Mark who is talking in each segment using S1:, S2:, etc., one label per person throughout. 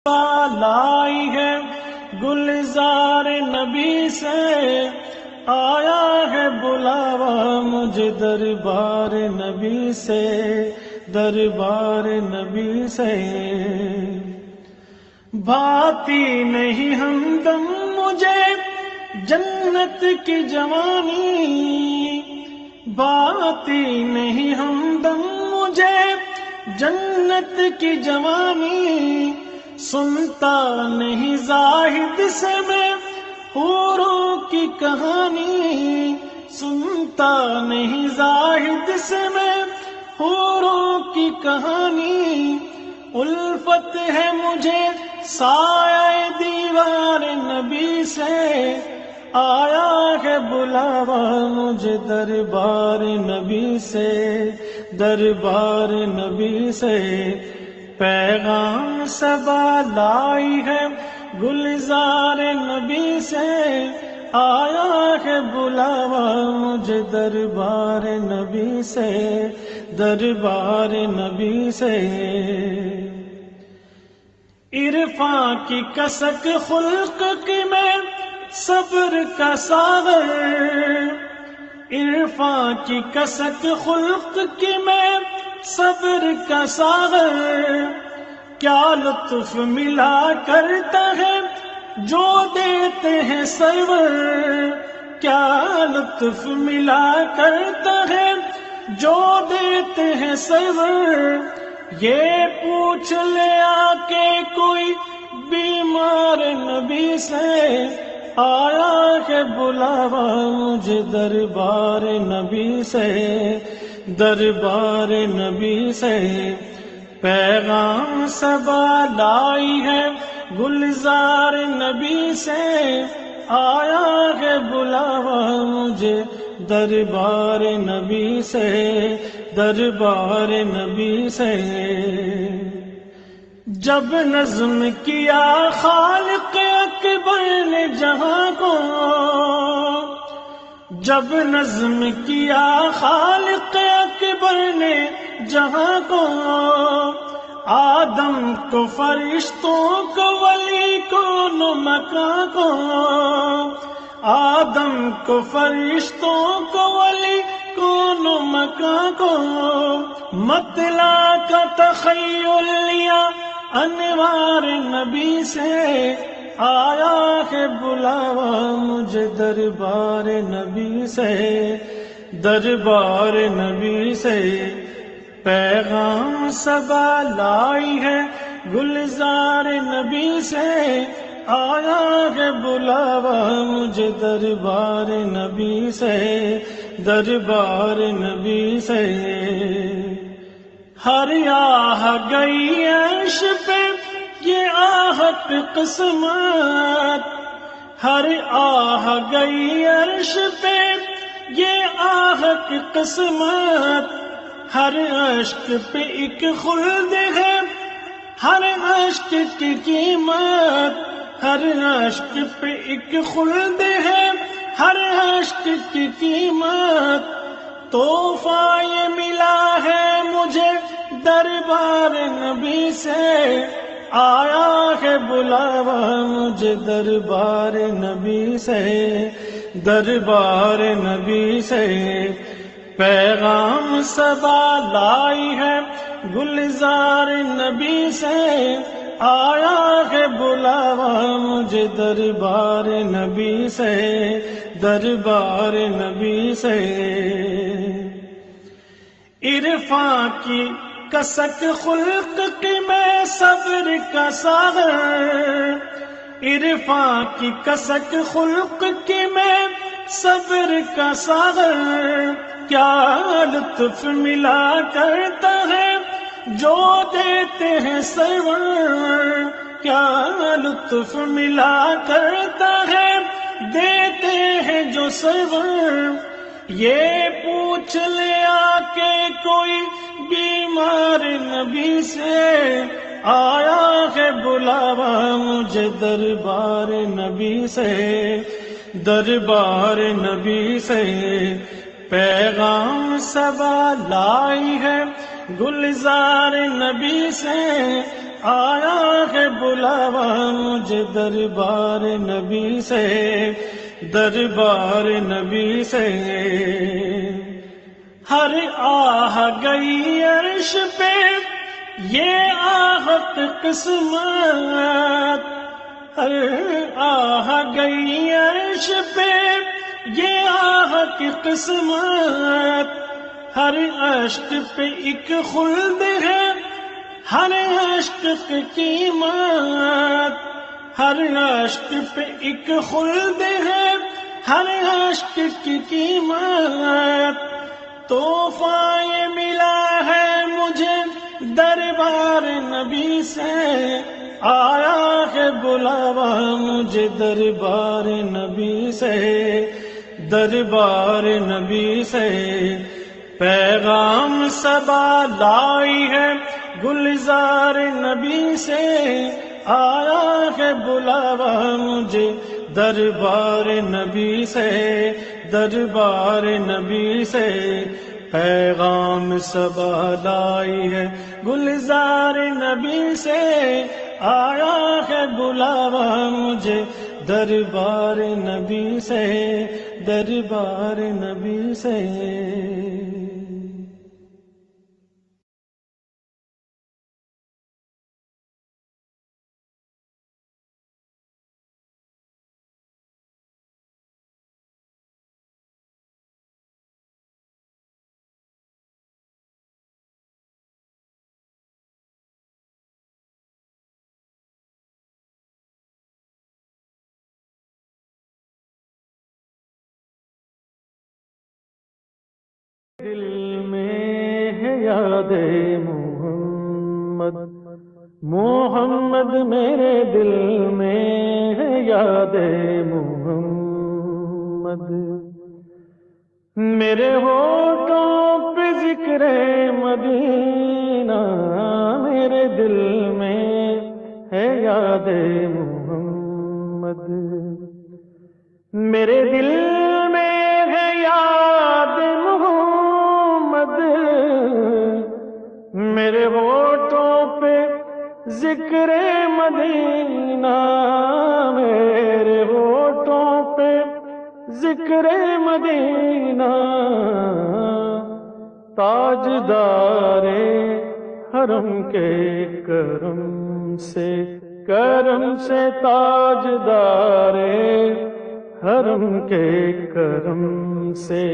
S1: لائی ہے گلزار نبی سے، آیا ہے بلاوا مجھے دربار نبی سے، دربار نبی سے۔ بھاتی نہیں ہمدم مجھے جنت کی جوانی، بھاتی نہیں ہمدم مجھے جنت کی جوانی، سنتا نہیں زاہد سے میں حوروں کی کہانی، سنتا نہیں زاہد سے میں حوروں کی کہانی، الفت ہے مجھے سایہ دیوار نبی سے، آیا ہے بلاوا مجھے دربار نبی سے، دربار نبی سے۔ پیغام صبا لائی ہے گلزار نبی سے، آیا ہے بلاوا مجھے دربار نبی سے، دربار نبی سے۔ عرفاں کی کسک خلق کی میں صبر کا ساغر، عرفاں کی کسک خلق کی میں صبر کا ساغر، کیا لطف ملا کرتا ہے جو دیتے ہیں سرور، کیا لطف ملا کرتا ہے جو دیتے ہیں سرور، یہ پوچھ لے آ کے کوئی بیمار نبی سے، آیا ہے بلاوا مجھے دربار نبی سے، دربار نبی سے۔ پیغام صبا لائی ہے گلزار نبی سے، آیا ہے بلاوا مجھے دربار نبی سے، دربار نبی سے۔ جب نظم کیا خالق اکبر نے جہاں کو، جب نظم کیا خالق اکبر نے جہاں کو، آدم کو فرشتوں کو ولی کون مکان کو، آدم کو فرشتوں کو ولی کون مکان کو، مطلع کا تخیل لیا انوار نبی سے، آیا ہے بلاوا مجھے دربار نبی سے، دربار نبی سے۔ پیغام صبا لائی ہے گلزار نبی سے، آیا ہے بلاوا مجھے دربار نبی سے، دربار نبی سے۔ ہر آہ گئی عرش پہ یہ آہت قسمت، ہر آہ گئی عرش پہ یہ آہت قسمت، ہر اشک پہ ایک خلد ہے، ہر اشک کی قیمت، ہر اشک پہ ایک خلد ہے، ہر اشک کی قیمت، تحفہ یہ ملا ہے مجھے دربار نبی سے، آیا ہے بلاوا مجھے دربار نبی سے، دربار نبی سے۔ پیغام صبا لائی ہے گلزار نبی سے، آیا ہے بلاوا مجھے دربار نبی سے، دربار نبی سے۔ عرفاں کی کسک خلق کی میں صبر کا ساغر، عرفاں کی کسک خلق کی میں صبر کا ساغر، کیا لطف ملا کرتا ہے جو دیتے ہیں سرور، کیا لطف ملا کرتا ہے دیتے ہیں جو سرور، یہ پوچھ لے آ کے کوئی بیمار نبی سے، آیا ہے بلاوا مجھے دربار نبی سے، دربار نبی سے۔ پیغام صبا لائی ہے گلزار نبی سے، آیا ہے بلاوا مجھے دربار نبی سے، دربار نبی سے۔ ہر آہ گئی عرش پہ یہ آہت قسمت، ہر آہ گئی عرش پہ یہ آہ کی قسمت، ہر اشک پہ ایک خلد ہے، ہر اشک کی قیمت، ہر اشک پہ ایک خلد ہے، ہر اشک کی قیمت۔ تحفہ یہ ملا ہے مجھے دربار نبی سے، آیا ہے بلاوا مجھے دربار نبی سے، دربار نبی سے۔ پیغام صبا لائی ہے گلزار نبی سے، آیا ہے بلاوا مجھے دربار نبی سے، دربار نبی سے۔ پیغام صبا لائی ہے گلزار نبی سے، آیا ہے بلاوا مجھے دربار نبی سے، دربار نبی سے۔ دل میں ہے یاد محمد، محمد میرے دل میں ہے یاد محمد، میرے ہونٹوں پہ ذکر مدینہ، میرے دل میں ہے یاد محمد، میرے دل میں ہے یاد محمد، میرے ہونٹوں پہ ذکر مدینہ، میرے ہونٹوں پہ ذکر مدینہ، تاجدار حرم کے کرم سے، کرم سے تاجدار حرم کے کرم سے،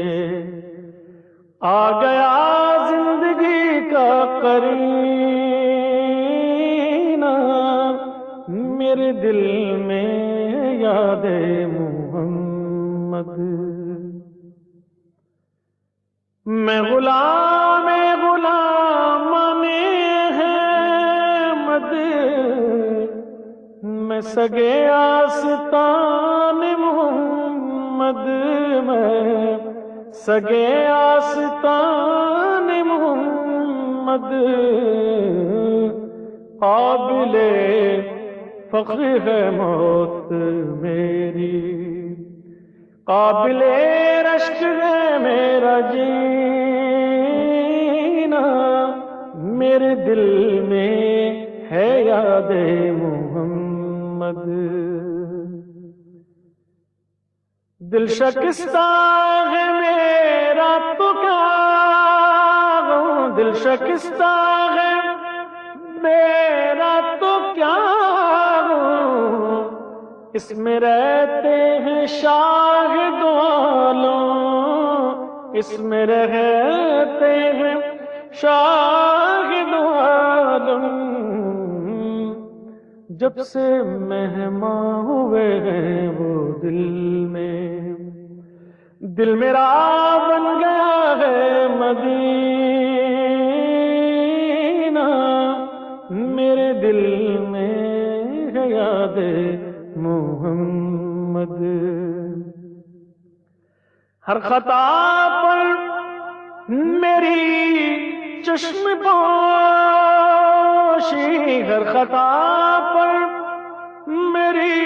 S1: آ گیا زندگی کا قرینہ، میرے دل میں یاد محمد، میں غلام غلام احمد، میں سگے آستان محمد، میں سگے آستان محمد، قابل فخر ہے موت میری، قابل رشک ہے میرا جینا، میرے دل میں ہے یاد محمد، دل شکستہ ہے میرا تو کیا ہوں، دل شکستہ ہے میرا تو کیا ہوں، اس میں رہتے ہیں شاہد عالم، اس میں رہتے ہیں شاہد عالم، جب سے مہمان ہوئے ہیں وہ دل میں، دل میرا بن گیا ہے مدینہ، میرے دل میں ہے یاد محمد، ہر خطا پر میری چشم پوشی، ہر خطا پر میری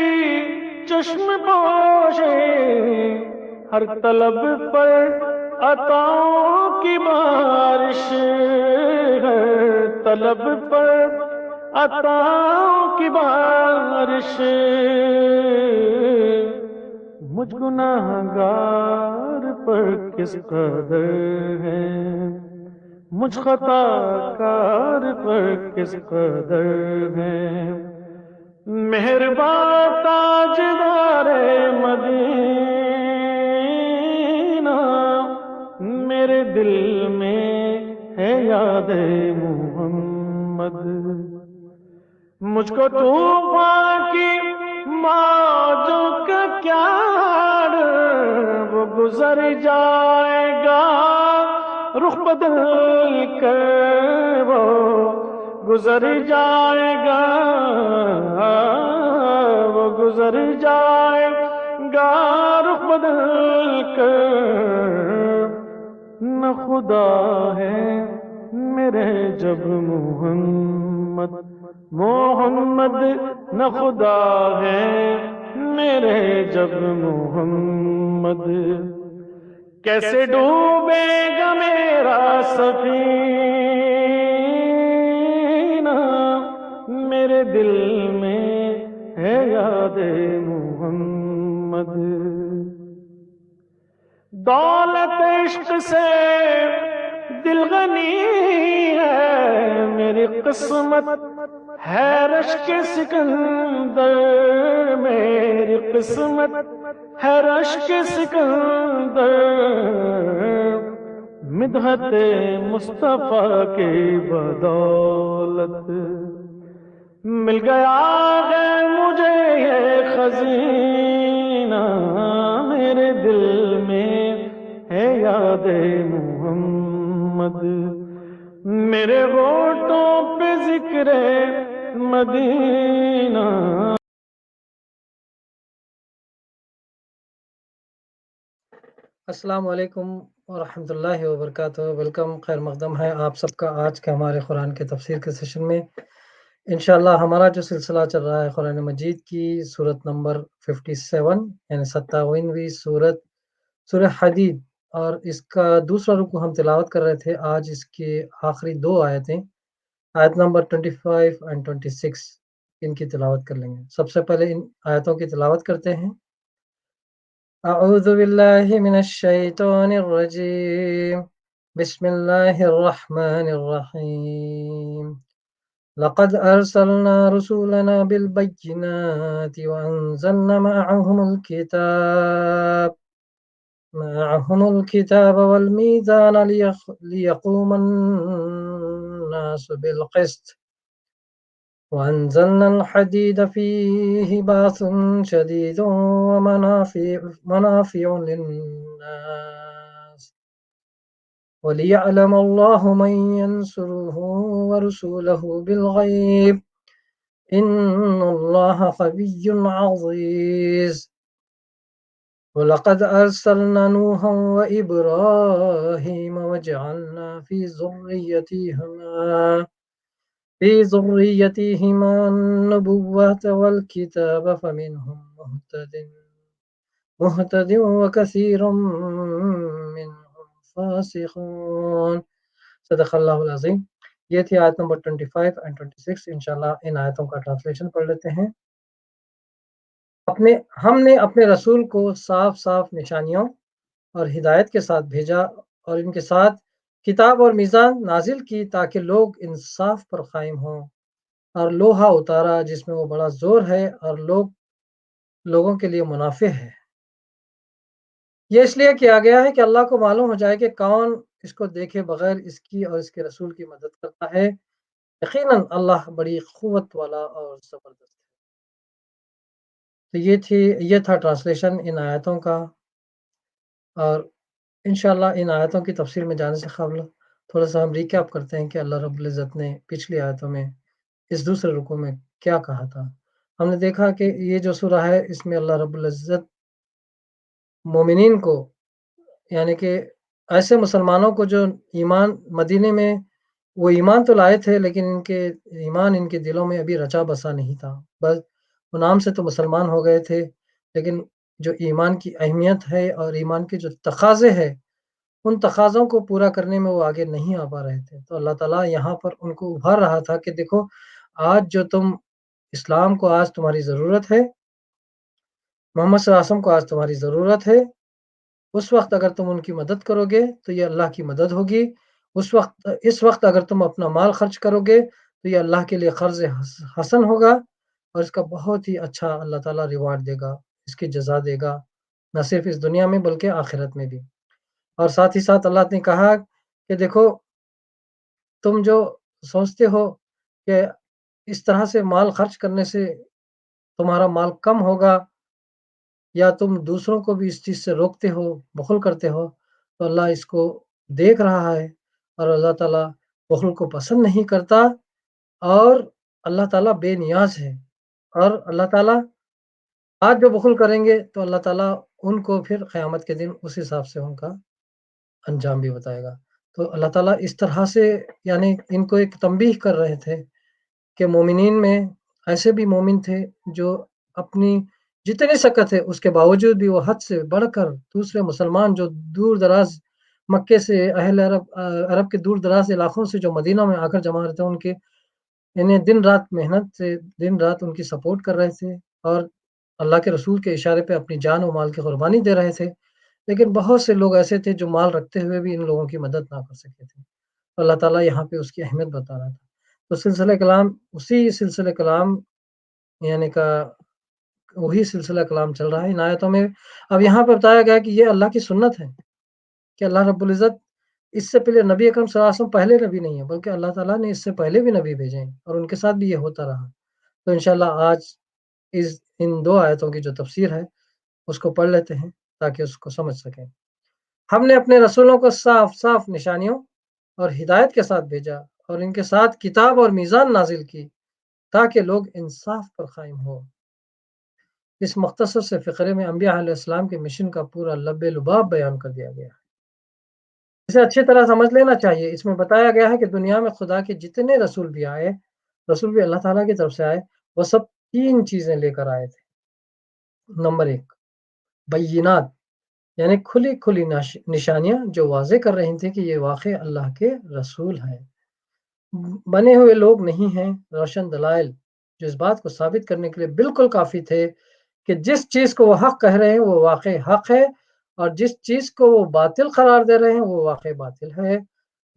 S1: چشم پوشی، ہر طلب پر عطاؤں کی بارش، ہر طلب پر عطاؤں کی بارش، مجھ گناہگار پر کس قدر ہے، مجھ خطا کار پر کس قدر ہے۔ مہربان تاجدار مدینہ، میرے دل میں ہے یاد محمد، مجھ کو طوفان کی موجوں کا کیا ڈر، وہ گزر جائے گا رخ بدل کر، وہ گزر جائے گا، وہ گزر جائے گا رخ بدل کر۔ نہ خدا ہے میرے جب محمد، محمد نہ خدا ہے میرے جب محمد، کیسے ڈوبے گا میرا سفینہ، میرے دل میں ہے یاد محمد۔ دولت عشق سے دل غنی ہے، میری قسمت ہے رشک سکندر، میری قسمت ہے رشک سکندر، مدحت مصطفیٰ کی بدولت مل گیا ہے مجھے یہ خزینہ، میرے دل میں ہے یاد محمد، میرے ہونٹوں پہ ذکر مدینہ۔
S2: السلام علیکم ورحمۃ اللہ وبرکاتہ۔ ویلکم، خیر مقدم ہے آپ سب کا آج کے ہمارے قرآن کے تفسیر کے سیشن میں۔ انشاءاللہ ہمارا جو سلسلہ چل رہا ہے قرآن مجید کی سورت نمبر 57 یعنی 57ویں سورت سورہ حدید، اور اس کا دوسرا رکوع ہم تلاوت کر رہے تھے۔ آج اس کے آخری دو آیتیں، آیت نمبر 25 اور 26، ان کی تلاوت کر لیں گے۔ سب سے پہلے ان آیتوں کی تلاوت کرتے ہیں۔ اعوذ باللہ من الشیطان الرجیم، بسم اللہ الرحمن الرحیم۔ لقد ارسلنا رسولنا بالبینات وانزلنا معهم الكتاب والميزان ليقوم الناس بالقسط وأنزلنا الحديد فيه بأس شديد ومنافع للناس وليعلم الله من ينصره ورسوله بالغيب إن الله قوي عزيز ولقد أرسلنا نوحا وإبراهيم وجعلنا في ذريتهما النبوة والكتاب فمنهم مهتد وكثير منهم فاسقون۔ صدق اللہ العظیم۔ یہ تھی آیت نمبر 25 اور 26۔ انشاءاللہ ان آیتوں کا ٹرانسلیشن پڑھ لیتے ہیں۔ ہم نے اپنے رسول کو صاف صاف نشانیوں اور ہدایت کے ساتھ بھیجا اور ان کے ساتھ کتاب اور میزان نازل کی تاکہ لوگ انصاف پر قائم ہوں، اور لوہا اتارا جس میں وہ بڑا زور ہے اور لوگوں کے لیے منافع ہے۔ یہ اس لیے کیا گیا ہے کہ اللہ کو معلوم ہو جائے کہ کون اس کو دیکھے بغیر اس کی اور اس کے رسول کی مدد کرتا ہے۔ یقیناً اللہ بڑی قوت والا اور زبردست ہے۔ تو یہ تھا ٹرانسلیشن ان آیتوں کا، اور انشاءاللہ ان آیتوں کی تفسیر میں جانے سے قبل تھوڑا سا ہم ریکیپ کرتے ہیں کہ اللہ رب العزت نے پچھلی آیتوں میں اس دوسرے رکوع میں کیا کہا تھا۔ ہم نے دیکھا کہ یہ جو سورہ ہے اس میں اللہ رب العزت مومنین کو، یعنی کہ ایسے مسلمانوں کو جو ایمان مدینے میں وہ ایمان تو لائے تھے لیکن ان کے ایمان ان کے دلوں میں ابھی رچا بسا نہیں تھا، بس وہ نام سے تو مسلمان ہو گئے تھے لیکن جو ایمان کی اہمیت ہے اور ایمان کے جو تقاضے ہیں ان تقاضوں کو پورا کرنے میں وہ آگے نہیں آ پا رہے تھے۔ تو اللہ تعالیٰ یہاں پر ان کو ابھار رہا تھا کہ دیکھو آج جو تم اسلام کو آج تمہاری ضرورت ہے، محمد صلی اللہ علیہ وسلم کو آج تمہاری ضرورت ہے، اس وقت اگر تم ان کی مدد کرو گے تو یہ اللہ کی مدد ہوگی۔ اس وقت اگر تم اپنا مال خرچ کرو گے تو یہ اللہ کے لیے قرض حسن ہوگا، اور اس کا بہت ہی اچھا اللہ تعالیٰ ریوارڈ دے گا، اس کی جزا دے گا، نہ صرف اس دنیا میں بلکہ آخرت میں بھی۔ اور ساتھ ہی ساتھ اللہ نے کہا کہ دیکھو، تم جو سوچتے ہو کہ اس طرح سے مال خرچ کرنے سے تمہارا مال کم ہوگا، یا تم دوسروں کو بھی اس چیز سے روکتے ہو، بخل کرتے ہو، تو اللہ اس کو دیکھ رہا ہے، اور اللہ تعالیٰ بخل کو پسند نہیں کرتا، اور اللہ تعالیٰ بے نیاز ہے۔ اور اللہ تعالیٰ آج جو بخل کریں گے تو اللہ تعالیٰ ان کو پھر قیامت کے دن اس حساب سے ان کا انجام بھی بتائے گا۔ تو اللہ تعالیٰ اس طرح سے یعنی ان کو ایک تنبیہ کر رہے تھے کہ مومنین میں ایسے بھی مومن تھے جو اپنی جتنی سکت ہے اس کے باوجود بھی وہ حد سے بڑھ کر دوسرے مسلمان جو دور دراز مکے سے اہل عرب کے دور دراز علاقوں سے جو مدینہ میں آ کر جمع رہتے ہیں، ان کے انہیں دن رات محنت سے دن رات ان کی سپورٹ کر رہے تھے، اور اللہ کے رسول کے اشارے پہ اپنی جان و مال کی قربانی دے رہے تھے۔ لیکن بہت سے لوگ ایسے تھے جو مال رکھتے ہوئے بھی ان لوگوں کی مدد نہ کر سکے تھے۔ اللہ تعالیٰ یہاں پہ اس کی اہمیت بتا رہا تھا۔ تو سلسلہ کلام اسی سلسلہ کلام یعنی کا وہی سلسلہ کلام چل رہا ہے ان آیتوں میں۔ اب یہاں پہ بتایا گیا کہ یہ اللہ کی سنت ہے کہ اللہ رب العزت اس سے پہلے نبی اکرم صلی اللہ علیہ وسلم پہلے نبی نہیں ہے، بلکہ اللہ تعالیٰ نے اس سے پہلے بھی نبی بھیجے ہیں، اور ان کے ساتھ بھی یہ ہوتا رہا۔ تو انشاءاللہ آج ان دو آیتوں کی جو تفسیر ہے اس کو پڑھ لیتے ہیں تاکہ اس کو سمجھ سکیں۔ ہم نے اپنے رسولوں کو صاف صاف نشانیوں اور ہدایت کے ساتھ بھیجا، اور ان کے ساتھ کتاب اور میزان نازل کی تاکہ لوگ انصاف پر قائم ہو۔ اس مختصر سے فقرے میں انبیاء علیہ السلام کے مشن کا پورا لب لباب بیان کر دیا گیا ہے۔ اسے اچھی طرح سمجھ لینا چاہیے۔ اس میں بتایا گیا ہے کہ دنیا میں خدا کے جتنے رسول بھی آئے، رسول بھی اللہ تعالیٰ کی طرف سے آئے، وہ سب تین چیزیں لے کر آئے تھے۔ نمبر 1، بینات، یعنی کھلی کھلی نشانیاں جو واضح کر رہی تھیں کہ یہ واقع اللہ کے رسول ہیں، بنے ہوئے لوگ نہیں ہیں، روشن دلائل جو اس بات کو ثابت کرنے کے لیے بالکل کافی تھے کہ جس چیز کو وہ حق کہہ رہے ہیں وہ واقع حق ہے، اور جس چیز کو وہ باطل قرار دے رہے ہیں وہ واقع باطل ہے۔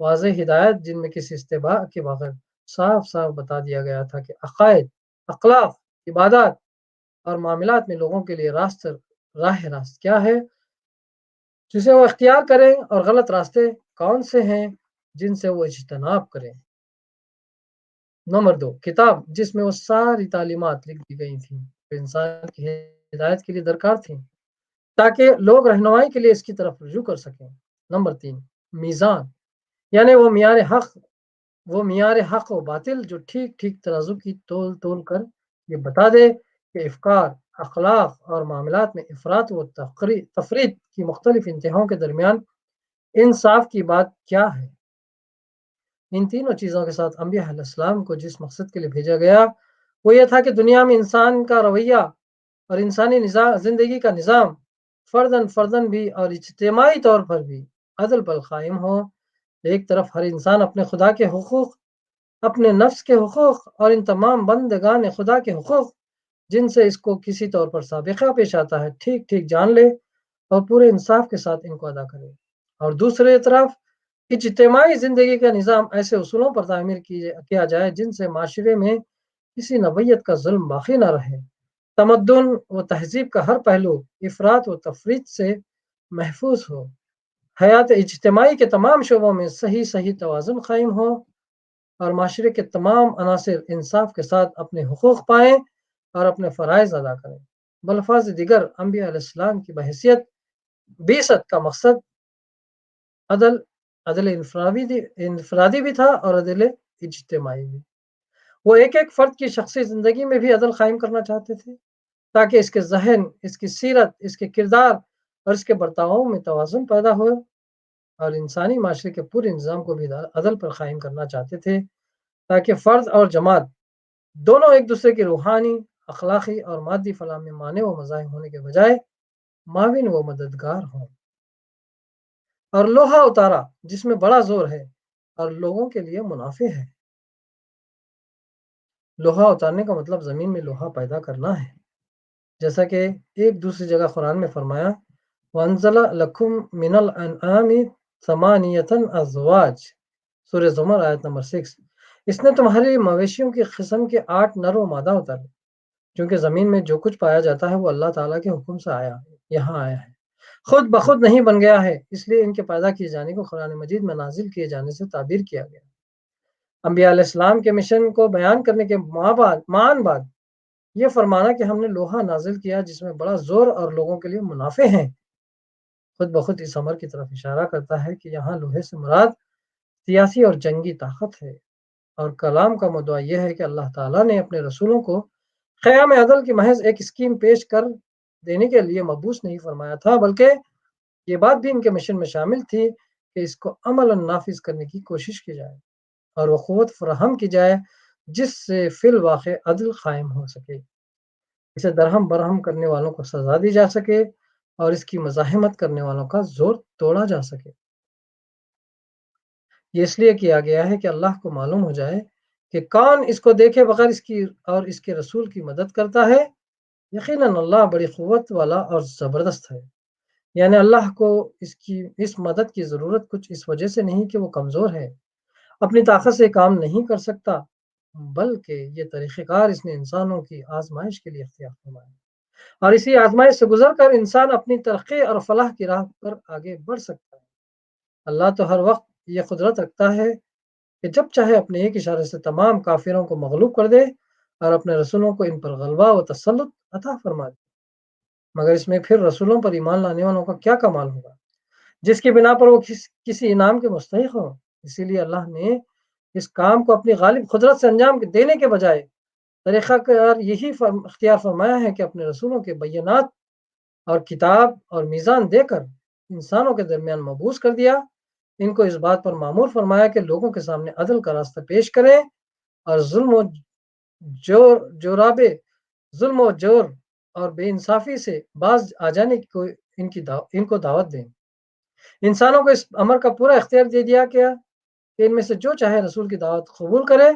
S2: واضح ہدایت جن میں کسی استباع کے بغیر صاف صاف بتا دیا گیا تھا کہ عقائد، اخلاق، عبادات اور معاملات میں لوگوں کے لیے راہ راست کیا ہے جسے وہ اختیار کریں، اور غلط راستے کون سے ہیں جن سے وہ اجتناب کریں۔ نمبر 2، کتاب جس میں وہ ساری تعلیمات لکھ دی گئی تھیں جو انسان کی ہدایت کے لیے درکار تھیں تاکہ لوگ رہنمائی کے لیے اس کی طرف رجوع کر سکیں۔ نمبر 3، میزان، یعنی وہ معیار حق و باطل جو ٹھیک ٹھیک ترازو کی تول کر یہ بتا دے کہ افکار، اخلاق اور معاملات میں افراط و تفریط کی مختلف انتہاؤں کے درمیان انصاف کی بات کیا ہے۔ ان تینوں چیزوں کے ساتھ انبیاء علیہ السلام کو جس مقصد کے لیے بھیجا گیا وہ یہ تھا کہ دنیا میں انسان کا رویہ اور انسانی زندگی کا نظام فرداً بھی اور اجتماعی طور پر بھی عدل پر قائم ہو۔ ایک طرف ہر انسان اپنے خدا کے حقوق، اپنے نفس کے حقوق اور ان تمام بندگان خدا کے حقوق جن سے اس کو کسی طور پر سابقہ پیش آتا ہے ٹھیک ٹھیک جان لے اور پورے انصاف کے ساتھ ان کو ادا کرے، اور دوسرے طرف اجتماعی زندگی کا نظام ایسے اصولوں پر تعمیر کیا جائے جن سے معاشرے میں کسی نوعیت کا ظلم باقی نہ رہے، تمدن و تہذیب کا ہر پہلو افراط و تفریط سے محفوظ ہو، حیات اجتماعی کے تمام شعبوں میں صحیح توازن قائم ہو، اور معاشرے کے تمام عناصر انصاف کے ساتھ اپنے حقوق پائیں اور اپنے فرائض ادا کریں۔ بلفاظ دیگر انبیاء علیہ السلام کی بحیثیت بعثت کا مقصد عدل انفرادی بھی تھا اور عدل اجتماعی بھی۔ وہ ایک ایک فرد کی شخصی زندگی میں بھی عدل قائم کرنا چاہتے تھے تاکہ اس کے ذہن، اس کی سیرت، اس کے کردار اور اس کے برتاؤ میں توازن پیدا ہو، اور انسانی معاشرے کے پورے نظام کو بھی عدل پر قائم کرنا چاہتے تھے تاکہ فرد اور جماعت دونوں ایک دوسرے کی روحانی، اخلاقی اور مادی فلاح میں مانع و مزاحم ہونے کے بجائے معاون و مددگار ہوں۔ اور لوہا اتارا جس میں بڑا زور ہے اور لوگوں کے لیے منافع ہے۔ لوہا اتارنے کا مطلب زمین میں لوہا پیدا کرنا ہے، جیسا کہ ایک دوسری جگہ قرآن میں فرمایا وَأَنزَلَ لَكُم مِّنَ الْأَنْعَامِ ثَمَانِيَةً أَزْوَاجٍ، سورہ زمر آیت نمبر 6۔ اس نے تمہاری مویشیوں کی قسم کے 8 نر و مادہ اتارے، کیونکہ زمین میں جو کچھ پایا جاتا ہے وہ اللہ تعالیٰ کے حکم سے یہاں آیا ہے، خود بخود نہیں بن گیا ہے، اس لیے ان کے پیدا کیے جانے کو قرآن مجید میں نازل کیے جانے سے تعبیر کیا گیا۔ انبیاء علیہ السلام کے مشن کو بیان کرنے کے بعد یہ فرمانا کہ ہم نے لوہا نازل کیا جس میں بڑا زور اور لوگوں کے لیے منافع ہیں، خود بخود اس امر کی طرف اشارہ کرتا ہے کہ یہاں لوہے سے مراد سیاسی اور جنگی طاقت ہے، اور کلام کا مدعا یہ ہے کہ اللہ تعالیٰ نے اپنے رسولوں کو قیام عدل کی محض ایک اسکیم پیش کر دینے کے لیے مبعوث نہیں فرمایا تھا، بلکہ یہ بات بھی ان کے مشن میں شامل تھی کہ اس کو عملاً نافذ کرنے کی کوشش کی جائے اور وہ قوت فراہم کی جائے جس سے فی الواقع عدل قائم ہو سکے، اسے درہم برہم کرنے والوں کو سزا دی جا سکے اور اس کی مزاحمت کرنے والوں کا زور توڑا جا سکے۔ یہ اس لیے کیا گیا ہے کہ اللہ کو معلوم ہو جائے کہ کون اس کو دیکھے بغیر اس کی اور اس کے رسول کی مدد کرتا ہے۔ یقیناً اللہ بڑی قوت والا اور زبردست ہے، یعنی اللہ کو اس مدد کی ضرورت کچھ اس وجہ سے نہیں کہ وہ کمزور ہے، اپنی طاقت سے کام نہیں کر سکتا، بلکہ یہ طریقہ کار اس نے انسانوں کی آزمائش کے لیے اختیار فرمایا، اور اسی آزمائش سے گزر کر انسان اپنی ترقی اور فلاح کی راہ پر آگے بڑھ سکتا ہے۔ اللہ تو ہر وقت یہ قدرت رکھتا ہے کہ جب چاہے اپنے ایک اشارے سے تمام کافروں کو مغلوب کر دے اور اپنے رسولوں کو ان پر غلبہ و تسلط عطا فرما دے، مگر اس میں پھر رسولوں پر ایمان لانے والوں کا کیا کمال ہوگا جس کی بنا پر وہ کسی انعام کے مستحق ہوں۔ اسی لیے اللہ نے اس کام کو اپنی غالب قدرت سے انجام دینے کے بجائے طریقہ کار یہی اختیار فرمایا ہے کہ اپنے رسولوں کے بینات اور کتاب اور میزان دے کر انسانوں کے درمیان مبعوث کر دیا، ان کو اس بات پر معمور فرمایا کہ لوگوں کے سامنے عدل کا راستہ پیش کریں اور ظلم و جور اور بے انصافی سے باز آ جانے کو ان کو دعوت دیں۔ انسانوں کو اس امر کا پورا اختیار دے دیا گیا کہ ان میں سے جو چاہے رسول کی دعوت قبول کرے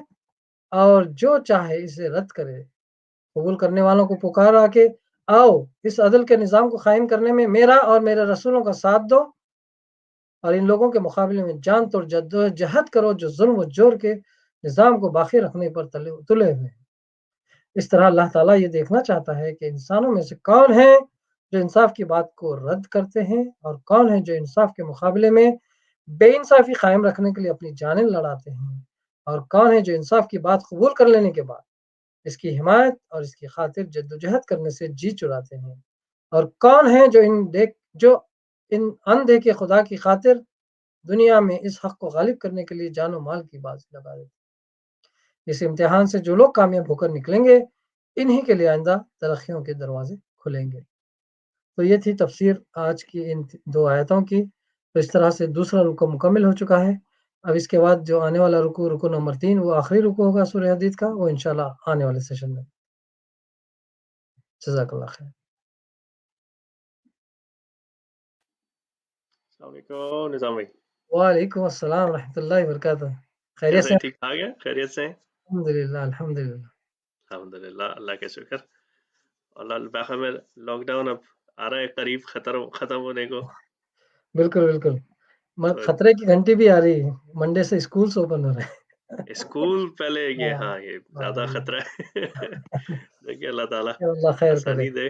S2: اور جو چاہے اسے رد کرے۔ قبول کرنے والوں کو پکارا کہ آؤ اس عدل کے نظام کو قائم کرنے میں میرا اور میرے رسولوں کا ساتھ دو، اور ان لوگوں کے مقابلے میں جان توڑ جہد کرو جو ظلم و جور کے نظام کو باقی رکھنے پر تلے ہوئے ہیں۔ اس طرح اللہ تعالیٰ یہ دیکھنا چاہتا ہے کہ انسانوں میں سے کون ہیں جو انصاف کی بات کو رد کرتے ہیں اور کون ہیں جو انصاف کے مقابلے میں بے انصافی قائم رکھنے کے لیے اپنی جانیں لڑاتے ہیں، اور کون ہیں جو انصاف کی بات قبول کر لینے کے بعد اس کی حمایت اور اس کی خاطر جدوجہد کرنے سے جی چراتے ہیں، اور کون ہیں جو ان اندھے کے خدا کی خاطر دنیا میں اس حق کو غالب کرنے کے لیے جان و مال کی بازی لگا دیتے ہیں۔ اس امتحان سے جو لوگ کامیاب ہو کر نکلیں گے انہی کے لیے آئندہ ترقیوں کے دروازے کھلیں گے۔ تو یہ تھی تفسیر آج کی ان 2 آیتوں کی۔ تو اس طرح سے دوسرا رکوع مکمل ہو چکا ہے۔ اب اس کے بعد جو آنے والا رکوع نمبر 3 وہ آخری رکوع ہوگا سورہ حدید کا، وہ انشاءاللہ آنے والے سیشن میں۔ جزاک اللہ خیر۔
S1: السلام علیکم نظام بھائی۔
S2: وعلیکم السلام ورحمۃ اللہ وبرکاتہ۔ خیریت
S1: کیسے
S2: سے؟
S1: ٹھیک ٹھاک ہے؟ خیریت سے ہیں؟
S2: الحمدللہ الحمدللہ
S1: الحمدللہ، اللہ کا شکر۔ اور الباقی میں لاک ڈاؤن اب آ رہا ہے قریب ختم ہونے کو۔
S2: بالکل بالکل، خطرے کی گھنٹی بھی آ رہی ہے، منڈے سے اسکولز اوپن ہو رہے ہیں۔
S1: اسکول پہلے یہ یہ زیادہ خطرہ ہے۔ دیکھیے اللہ تعالیٰ
S2: اللہ خیر کرے،
S1: آسانی دے۔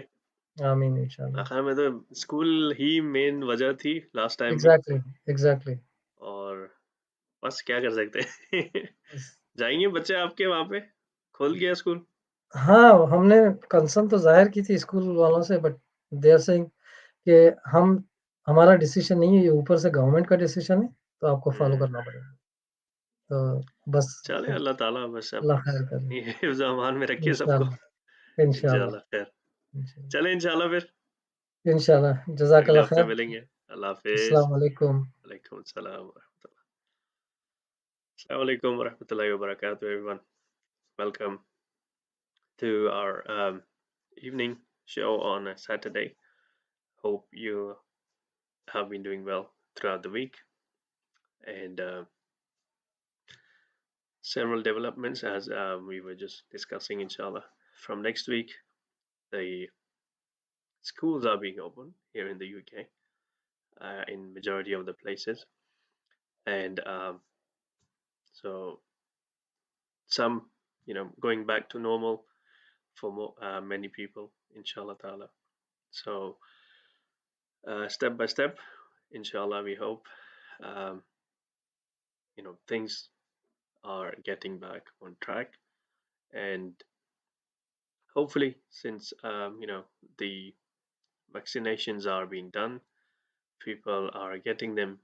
S2: آمین انشاءاللہ۔
S1: آخر میں تو اسکول ہی مین وجہ تھی لاسٹ ٹائم بھی،
S2: ایگزیکٹلی۔
S1: اور بس کیا کر سکتے ہیں۔ جائیں گے بچے آپ کے وہاں پہ؟ کھول گیا اسکول؟
S2: ہاں، ہم نے کنسرن تو ظاہر کی تھی اسکول والوں سے، بٹ دے آر سیئنگ کہ ہمارا ڈیسیشن نہیں ہے، یہ اوپر سے گورنمنٹ کا ڈیسیشن ہے، تو آپ کو فالو کرنا پڑے گا۔ تو بس
S1: چلے اللہ تعالیٰ بس اب
S2: اللہ خیر کرے،
S1: حفظ و امان میں رکھیے سب کو۔
S2: انشاءاللہ
S1: انشاءاللہ خیر، چلیں انشاءاللہ پھر
S2: انشاءاللہ۔ جزاک
S1: اگلے
S2: اللہ
S1: ہفتے
S2: خیر۔
S1: ملیں گے۔ اللہ حافظ۔
S2: السلام علیکم۔
S1: وعلیکم السلام ورحمۃ اللہ۔ السلام علیکم ورحمۃ اللہ وبرکاتہ everyone. Welcome to our evening show on a Saturday. Hope you have been doing well throughout the week. And several developments as we were just discussing, inshallah. From next week, the schools are being opened here in the UK, in majority of the places, and so some, going back to normal for many people, inshallah ta'ala. So step by step, inshallah, we hope um, things are getting back on track, and hopefully, since the vaccinations are being done, people are getting them.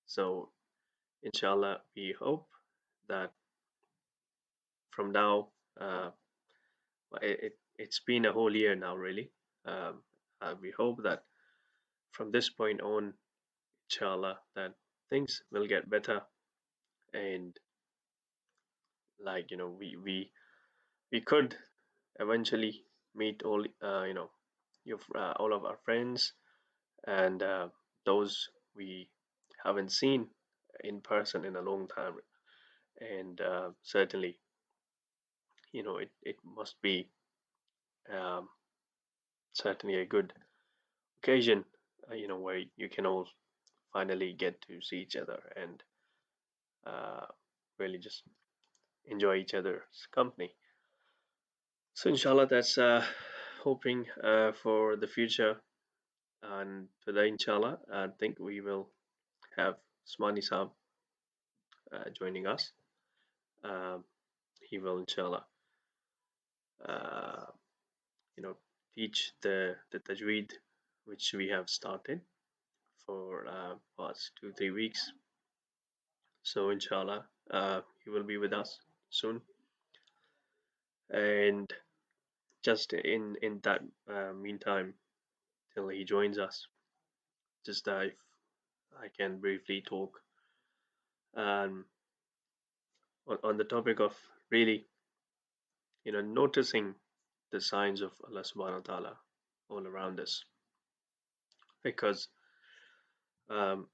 S1: So inshallah, we hope that from now, it's been a whole year now, really. We hope that from this point on, inshallah, that things will get better, and we could eventually meet all of our friends, and those we haven't seen in person in a long time, and certainly, it must be um, certainly a good occasion, where you can all finally get to see each other and uh, really just enjoy each other's company. So inshallah, that's hoping for the future. And today, inshallah, I think we will have Smani Saab joining us. Um, he will, inshallah, uh, you know, teach the tajweed, which we have started for past 2 3 weeks. So inshallah, he will be with us soon. And just in that meantime, till he joins us, just if I can briefly talk um, on the topic of really, noticing the signs of Allah Subhanahu wa Taala all around us, because um,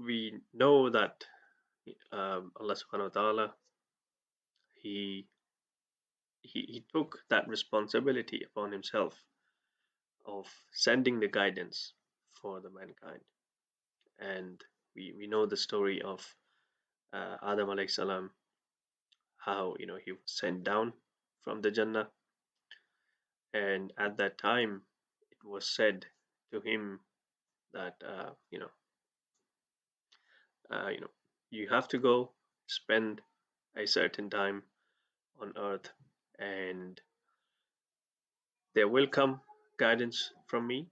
S1: we know that Allah Subhanahu wa Taala, he, he took that responsibility upon himself of sending the guidance for the mankind. And we know the story of Adam alayhi salam, how he was sent down from the Jannah, and at that time it was said to him that you know you have to go spend a certain time on earth, and there will come guidance from me,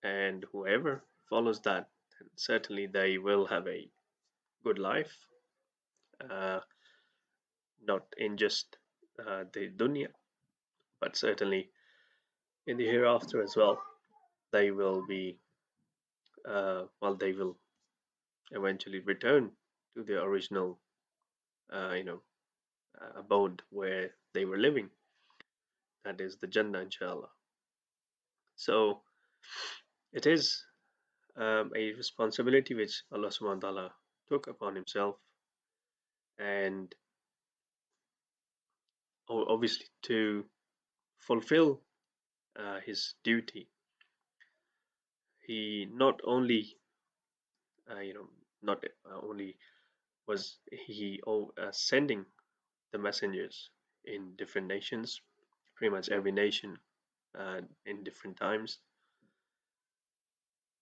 S1: and whoever follows that, then certainly they will have a good life, uh, not in just the dunya, but certainly in the hereafter as well. They will be, they will eventually return to their original, abode where they were living. That is the Jannah, inshallah. So it is a responsibility which Allah subhanahu wa ta'ala took upon himself, and obviously to fulfill his duty, he not only, uh, you know, not only was he sending the messengers in different nations, pretty much every nation in different times.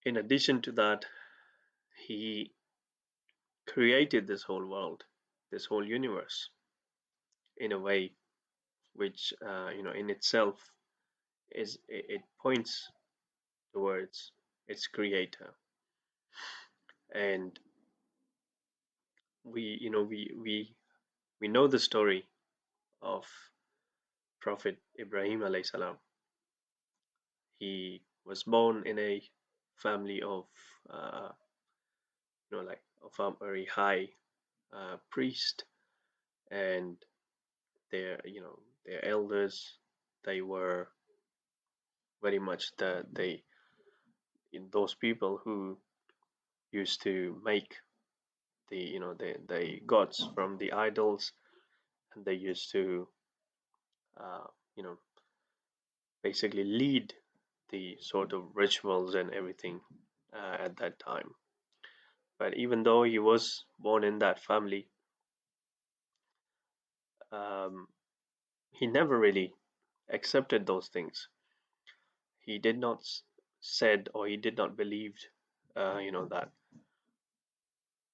S1: In addition to that, he created this whole world, this whole universe, in a way which, in itself it points towards its creator. And we know the story of Prophet Ibrahim alayhi salam. He was born in a family of, of a very high priest, and their elders, they were very much they in those people who used to make the gods from the idols, and they used to uh, you know basically lead the sort of rituals and everything at that time. But even though he was born in that family, um, he never really accepted those things. He did not said, or he did not believed, that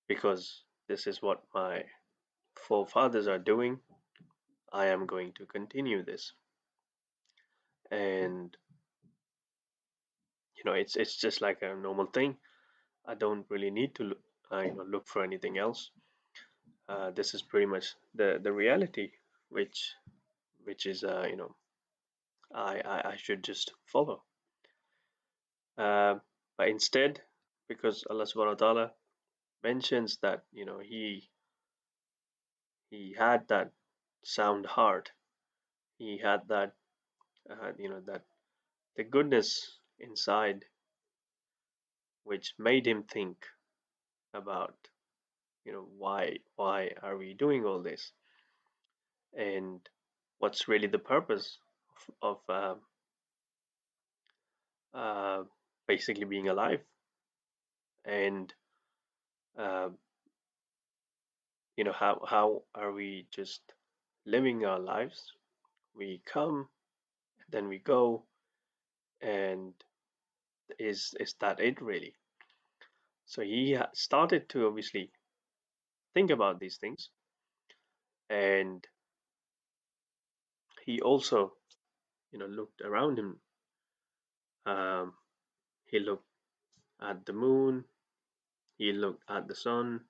S1: because this is what my forefathers are doing, I am going to continue this. And it's just like a normal thing. I don't really need to look for anything else. This is pretty much the reality, which is I should just follow. Uh, but instead, because Allah Subhanahu wa Taala mentions that he had that sound heart, he had that that the goodness inside, which made him think about why are we doing all this, and what's really the purpose of uh, basically being alive. And uh, how are we just living our lives? We come, then we go, and is that it really? So he started to obviously think about these things, and he also looked around him. um, he looked at the moon, he looked at the sun,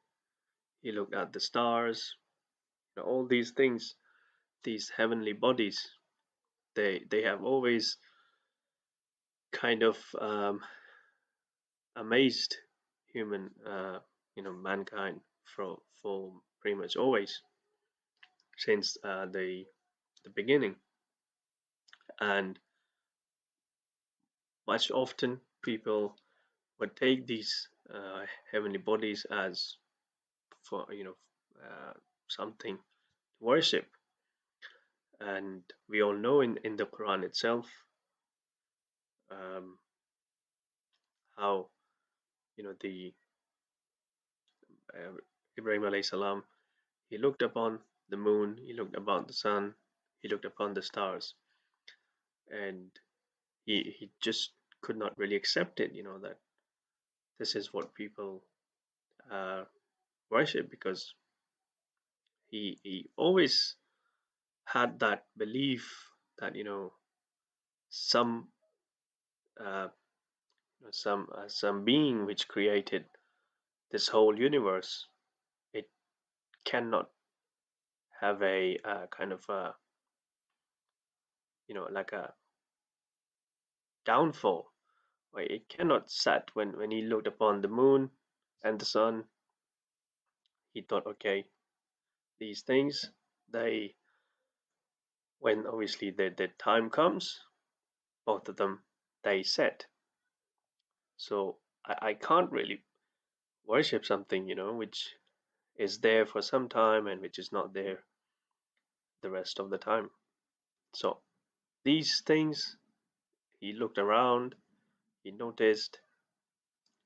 S1: he looked at the stars, all these things, these heavenly bodies. They have always kind of amazed mankind for pretty much always, since the beginning. And much often people would take these heavenly bodies as for something to worship. And we all know in the Quran itself, um, how the uh, Ibrahim alayhi salam, he looked upon the moon, he looked upon the sun, he looked upon the stars, and he just could not really accept it, that this is what people uh, worship, because he always had that belief that some uh, some being which created this whole universe, it cannot have a kind of a like a downfall, or it cannot set. When he looked upon the moon and the sun, he thought, okay, these things, they, when obviously the time comes, both of them, they set. So I can't really worship something which is there for some time and which is not there the rest of the time. So these things, he looked around, he noticed,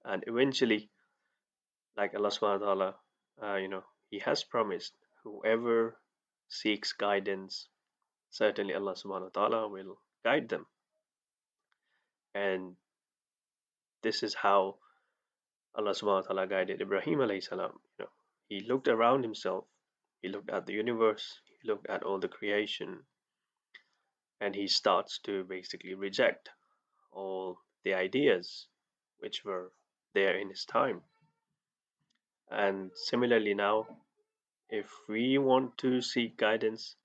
S1: and eventually, like Allah subhanahu wa ta'ala, he has promised, whoever seeks guidance, certainly Allah subhanahu wa ta'ala will guide them. And this is how Allah subhanahu wa ta'ala guided Ibrahim alayhi salam. He looked around himself, he looked at the universe, he looked at all the creation, and he starts to basically reject all the ideas which were there in his time. And similarly now, if we want to seek guidance,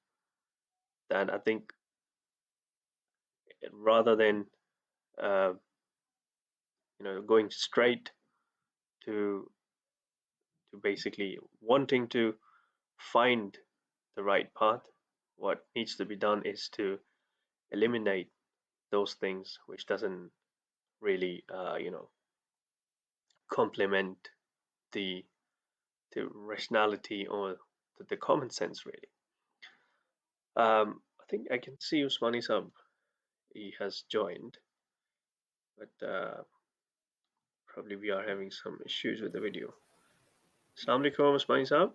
S1: then I think, rather than uh, going straight to basically wanting to find the right path, what needs to be done is to eliminate those things which doesn't really complement the to rationality or to the common sense, really. I think I can see Usmani Sab. He has joined, but probably we are having some issues with the video. Assalamu alaikum, Usmani Sab.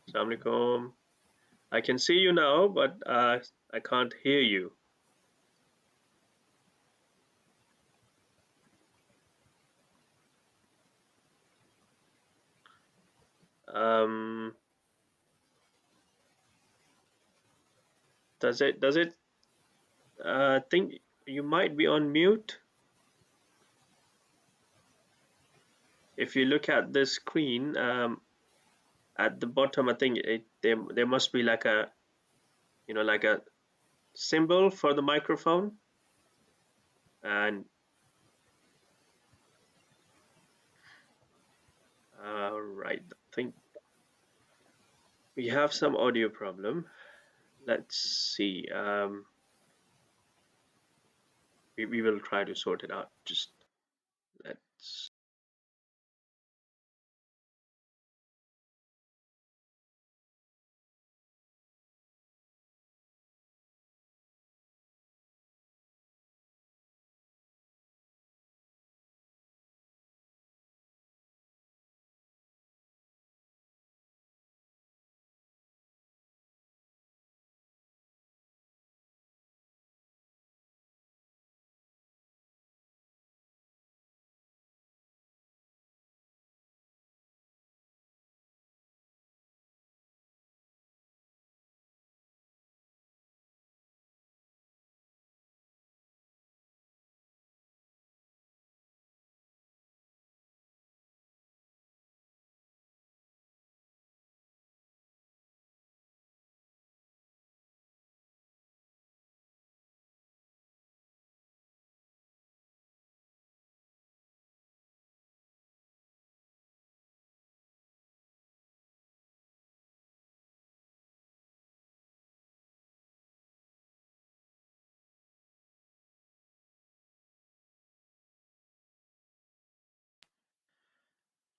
S1: Assalamu alaikum. I can see you now, but I can't hear you. Does it think you might be on mute? If you look at the screen, at the bottom, I think there must be like a, like a symbol for the microphone, and right, I think we have some audio problem. Let's see. We will try to sort it out. Just let's.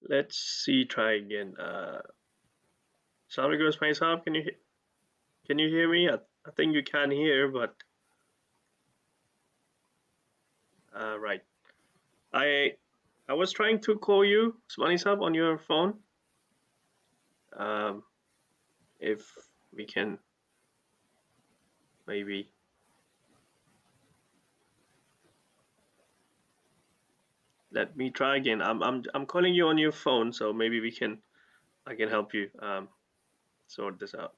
S1: Let's see. Try again. Assalamu alaikum, Ismail Saab. Can you hear me? I think you can hear, but right. I was trying to call you, Usmani Saab, on your phone. If we can maybe. Let me try again. I'm calling you on your phone, so maybe I can help you sort this out.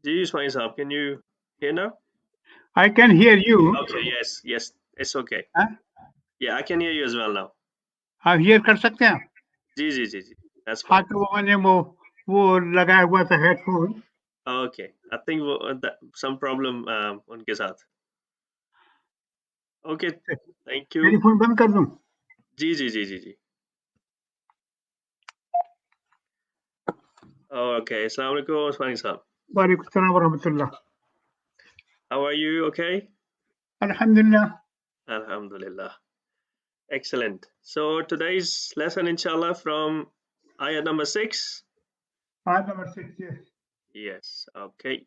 S1: Ji Ismail Saab, can you hear now?
S3: I can hear you.
S1: Okay, yes, it's okay.
S3: Huh?
S1: Yeah, I can hear you as well now.
S3: आप hear कर सकते हैं?
S1: जी, that's
S3: हाँ,
S1: fine.
S3: तो मैंने वो लगाया हुआ था headphone.
S1: Okay, I think some problem उनके साथ. Okay, thank you.
S3: टेलीफोन बंद कर दूं?
S1: जी जी जी जी जी. Okay, Assalamu alaikum, Usmani Saab.
S3: वालेकुम सलाम व रहमतुल्लाह.
S1: How are you? Okay?
S3: Alhamdulillah.
S1: Alhamdulillah. Excellent. So today's lesson, inshallah, from ayat number 6.
S3: Ayat number 6, yes.
S1: Yes. Okay.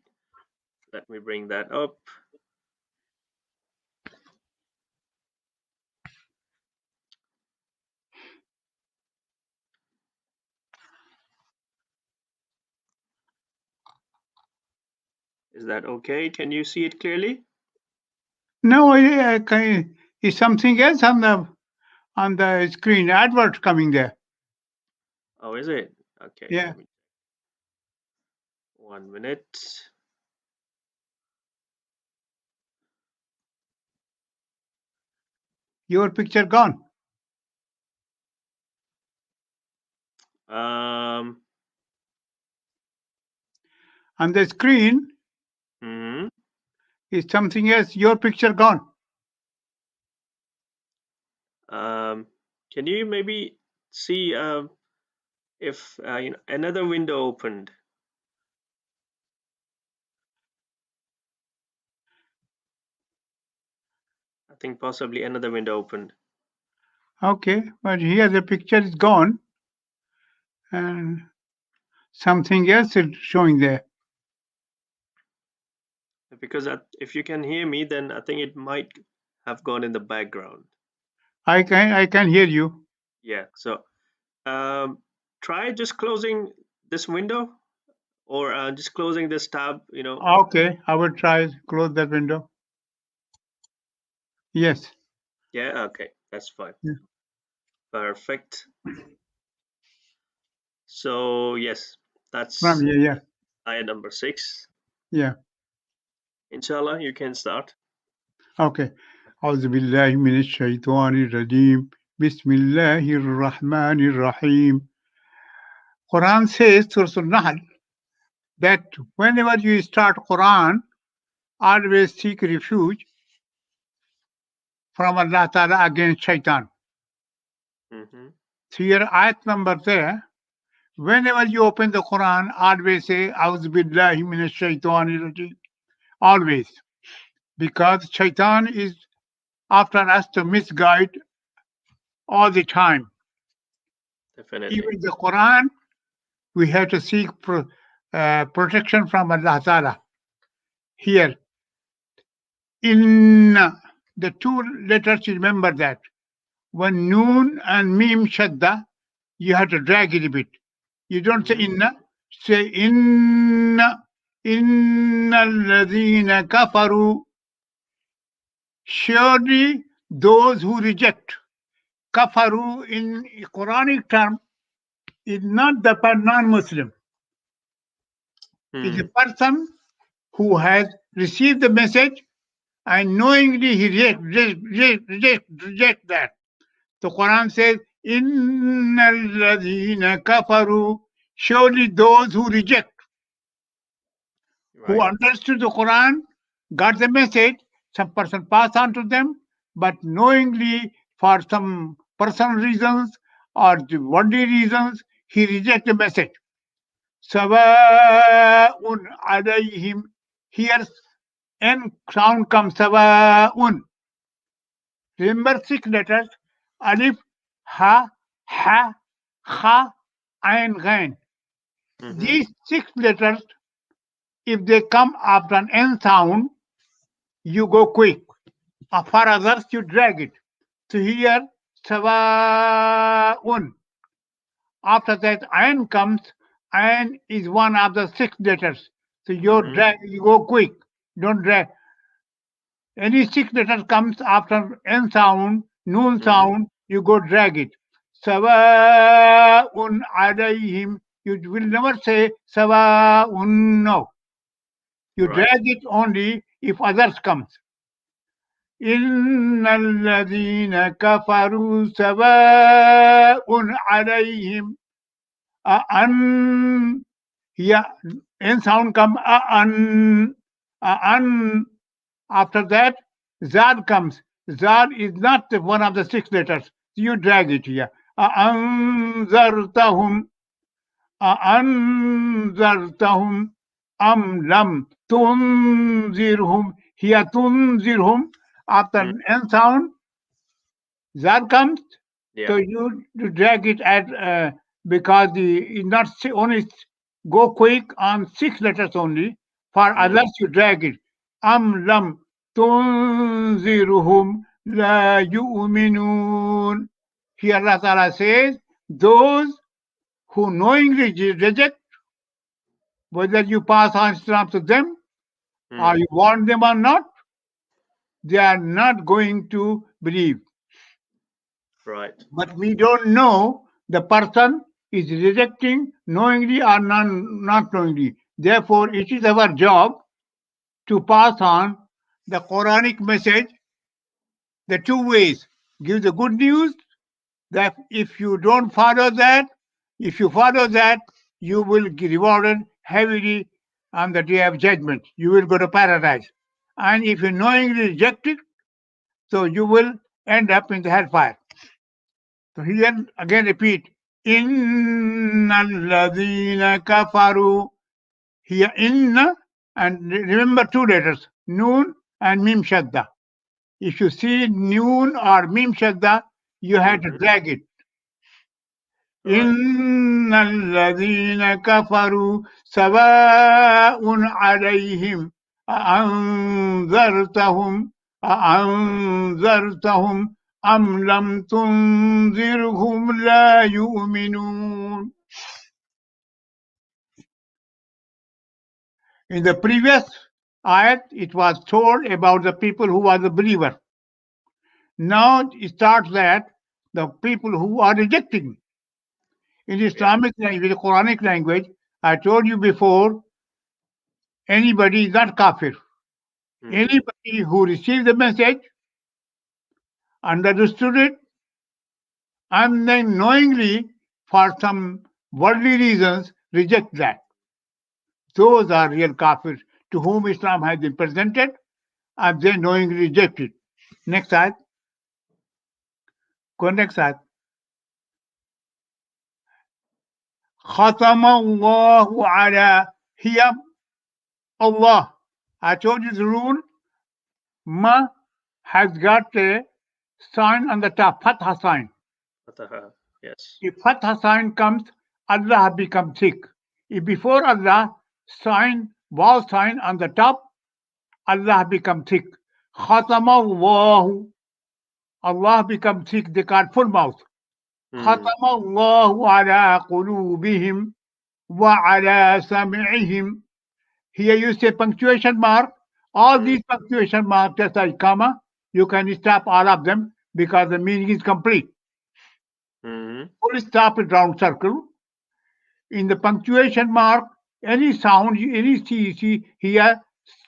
S1: Let me bring that up. Is that okay? Can you see it clearly?
S3: No, is something else on the screen? Adverts coming there.
S1: Oh, is it? Okay.
S3: Yeah.
S1: Let me... 1 minute.
S3: Your picture gone. On the screen is something else. Your picture gone.
S1: Can you maybe see if another window opened? I think possibly another window opened.
S3: Okay, but here the picture is gone and something else is showing there.
S1: Because if you can hear me, then I think it might have gone in the background.
S3: I can hear you.
S1: Yeah, so try just closing this window or just closing this tab,
S3: Okay, I will try close that window. Yes.
S1: Yeah, okay, that's fine.
S3: Yeah.
S1: Perfect. So yes, that's
S3: From here, yeah.
S1: ayat number 6.
S3: Yeah.
S1: Inshallah, you can start.
S3: Okay. أعوذ بالله من الشيطان الرجيم. بسم الله الرحمن الرحيم. Quran says, Surah Al-Nahl, that whenever you start Quran, always seek refuge from Allah Ta'ala against shaitan. So your ayat number there, whenever you open the Quran, always say, A'udhu billahi minash shaitani rajim. Always. Because shaitan is after us to misguide all the time.
S1: Definitely.
S3: Even the Quran, we have to seek protection from Allah Ta'ala. Here, in the two letters, remember that. When Noon and Mim Shadda, you have to drag it a bit. You don't say inna, say inna alladhina kafaru. Surely those who reject. Kafaru in Quranic term is not the non-Muslim. It's a person who has received the message and knowingly he reject that. The Quran says, Inna alladhina kafaru. Surely those who reject, who understood the Quran, got the message, some person passed on to them, but knowingly for some personal reasons or the worldly reasons, he reject the message. Sawa'un alayhim. Here N sound comes Sawa'un. Remember 6 letters, Alif, Ha, Ha, Kha, Ain, Ghain. These 6 letters, if they come after an N sound, you go quick. For others, you drag it. So here, Sawa'un. After that, Ain comes. Ain is one of the 6 letters. So you go quick. Don't drag. Any 6 letters comes after N sound, Noon sound, you go drag it. Sawa'un alayhim. You will never say Sawa'un, no. You drag it only if others comes. Inna alladhina kafaru sawa'un alayhim. An. Here, N sound come an. After that, Zad comes. Zal is not one of the 6 letters. You drag it here. أأنذرتهم أأنذرتهم أم لم تنذرهم. Here تنذرهم, after N sound, Zal comes.
S1: Yeah.
S3: So you drag it at because the not only go quick on 6 letters only. For others you drag it. Am lam tunziruhum la yu'minun. Here Allah Ta'ala says, those who knowingly reject, whether you pass on Islam to them or you warn them or not, they are not going to believe.
S1: Right.
S3: But we don't know the person is rejecting knowingly or not knowingly. Therefore, it is our job to pass on the Quranic message the 2 ways. Give the good news that if you don't follow that, if you follow that, you will be rewarded heavily on the day of judgment. You will go to paradise. And if you knowingly reject it, so you will end up in the hellfire. So here again repeat, Innalladhina kafaru. Here inna, and remember 2 letters, noon and mim shadda. If you see noon or mim shadda, you have to drag it. Innalladhina kafaru sawa'un alayhim أأنذرتهم أم لم تنذرهم لا يؤمنون. In the previous ayat, it was told about the people who are the believer. Now it starts that the people who are rejecting. In Islamic language, Quranic language, I told you before, anybody is not kafir. Anybody who received the message, understood it, and then knowingly, for some worldly reasons, reject that. Those are real kafirs to whom Islam has been presented, and they knowingly reject it. Next slide. Go next slide. Khatama Allahu ala. Here, Allah. I told you the rule. Ma has got a sign on the top, Fatha sign.
S1: Yes.
S3: If Fatha sign comes, Allah becomes thick. If before Allah, vaw sign on the top, Allah becomes thick. Khatama Allahu. Allah becomes thick, they got full mouth. Khatama Allahu ala qulubihim wa ala sam'ihim. Here you say punctuation mark. All these punctuation marks, just like comma, you can stop all of them because the meaning is complete. Full stop is round circle. In the punctuation mark, any sound, any see here,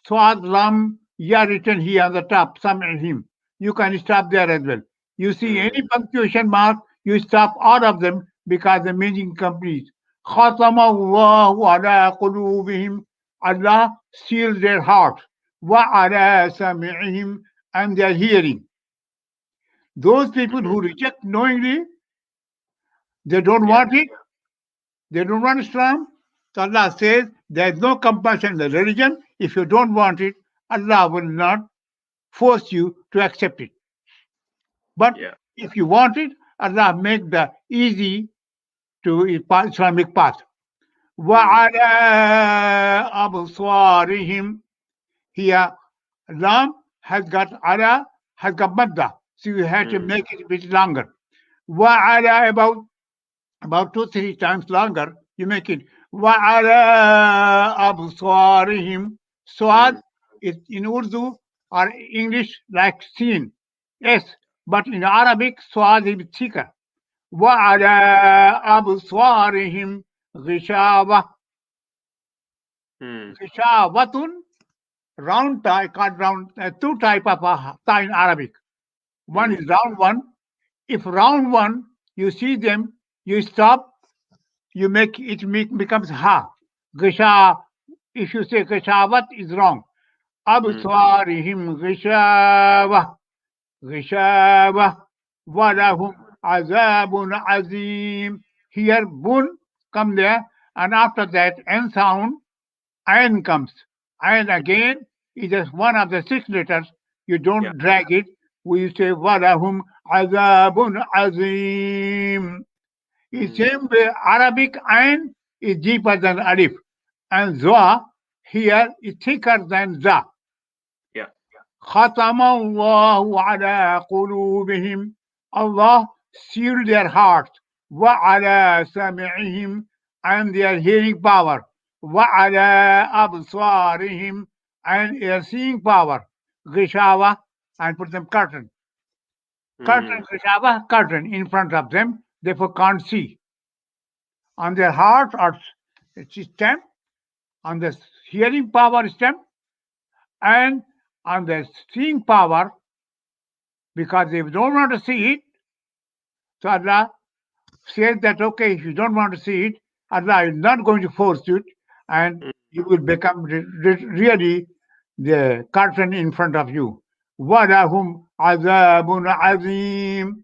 S3: swad, lam, ya written here on the top, sam'ihim. You can stop there as well. You see any punctuation mark, you stop all of them because the meaning is complete. Khatama Allahu ala qulubihim. Allah sealed their hearts. Wa ala sam'ihim, and their hearing. Those people who reject knowingly, they don't want it, they don't want Islam. So Allah says there is no compulsion in the religion. If you don't want it, Allah will not force you to accept it. But if you want it, Allah make the easy to Islamic path. وَعَلَىٰ أَبْصَارِهِمْ. Here, lam has got ala, has got madda. So you have to make it a bit longer. وَعَلَىٰ about 2-3 times longer, you make it. وَعَلَىٰ أَبْصَارِهِمْ. Swad is in Urdu or English like seen. Yes, but in Arabic, swad is thicker. وَعَلَىٰ أَبْصَارِهِمْ غِشَاوَةٌ. غِشَاوَةٌ, round type, called round, 2 type of ta in Arabic. One is round one. If round one, you see them, you stop, you make it becomes ha. Gisha. If you say gishawat is wrong. Abswarihim gishawa. غشاوة ولهم عذاب عظيم. Here bun come there, and after that n sound, ayn comes. Ayn again is just one of the 6 letters. You don't drag it. We say walahum azabun azim. The same way Arabic ayn is deeper than alif, and zwa here is thicker than za.
S1: Yeah.
S3: ختم الله على قلوبهم. Allah sealed their hearts. وعلى سمعهم, and their hearing power. وعلى أبصارهم, and their seeing power. غشاوة, and put them curtain. Curtain, غشاوة, curtain in front of them, therefore can't see. On their heart or stem, on the hearing power stem, and on the seeing power, because they don't want to see it. So Allah says that, okay, if you don't want to see it, Allah is not going to force it, and you will become really the curtain in front of you. وَلَهُمْ عَذَابٌ عَظِيمٌ.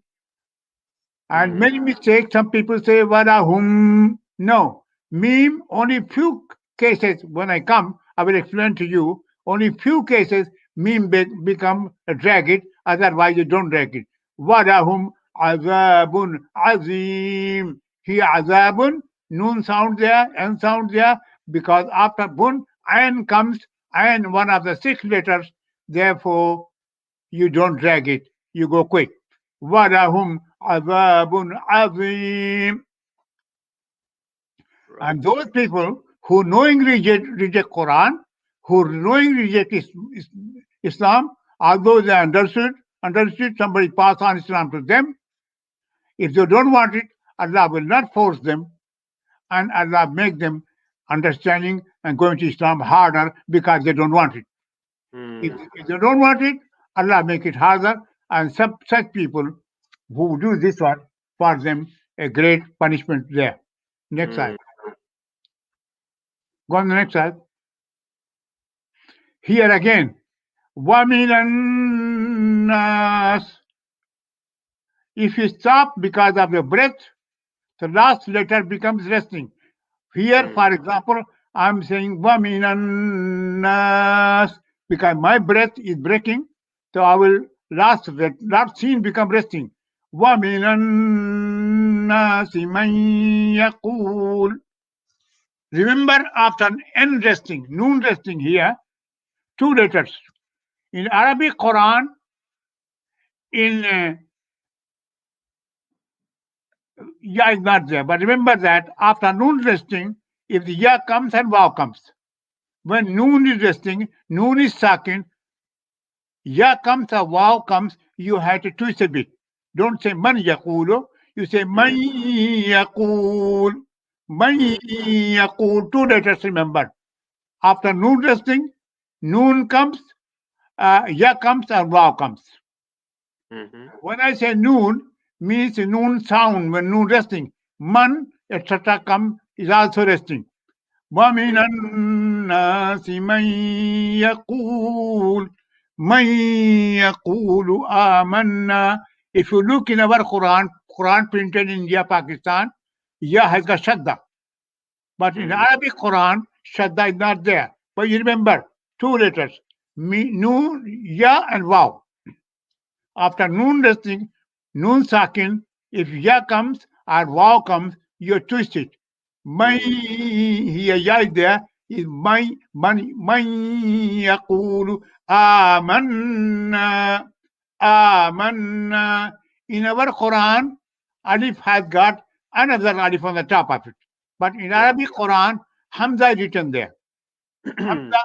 S3: And many mistakes, some people say وَلَهُمْ. No, meme, only few cases when I come, I will explain to you, only few cases meme become drag it, otherwise you don't drag it. وَلَهُمْ عَذَابٌ عَظِيمٌ. Here عَذَابٌ, noon sound there, and sound there, because after bun, ayn comes, ayn one of the 6 letters, therefore you don't drag it, you go quick. وَلَهُمْ عَذَابٌ عَظِيمٌ. And those people who knowingly reject Quran, who knowingly reject Islam, although they understood, somebody pass on Islam to them. If they don't want it, Allah will not force them, and Allah make them understanding and going to Islam harder because they don't want it. If they don't want it, Allah make it harder, and such people who do this one, for them a great punishment there. Next slide. Go on the next slide. Here again, وَمِنَ النَّاسِ. If you stop because of your breath, the last letter becomes resting. Here, for example, I'm saying وَمِنَ النَّاسِ because my breath is breaking, so I will last scene become resting. وَمِنَ النَّاسِ مَن يَقُولُ. Remember, after n resting, noon resting here, 2 letters. In Arabic Quran, in ya is not there, but remember that after noon resting, if the ya comes and waw comes, when noon is resting, noon is sakin, ya comes or waw comes, you have to twist a bit. Don't say man yaqulu, you say man yaqul. Man yaqul, 2 letters, remember. After noon resting, noon comes, ya comes and waw comes. When I say noon, means noon sound, when noon resting. Man, etc. come is also resting. وَمِنَ النَّاسِ مَن يَقُولُ آمَنَّا. If you look in our Quran printed in India, Pakistan, ya has got shadda. But in Arabic Quran, shadda is not there. But you remember, 2 letters, noon, ya and waw. After noon resting, noon sakin, if ya comes or waw comes, you twist it. May, here ya is there, is man yaqulu amanna. Amanna. In our Quran, alif has got another alif on the top of it. But in Arabic Quran, Hamza is written there. Hamza,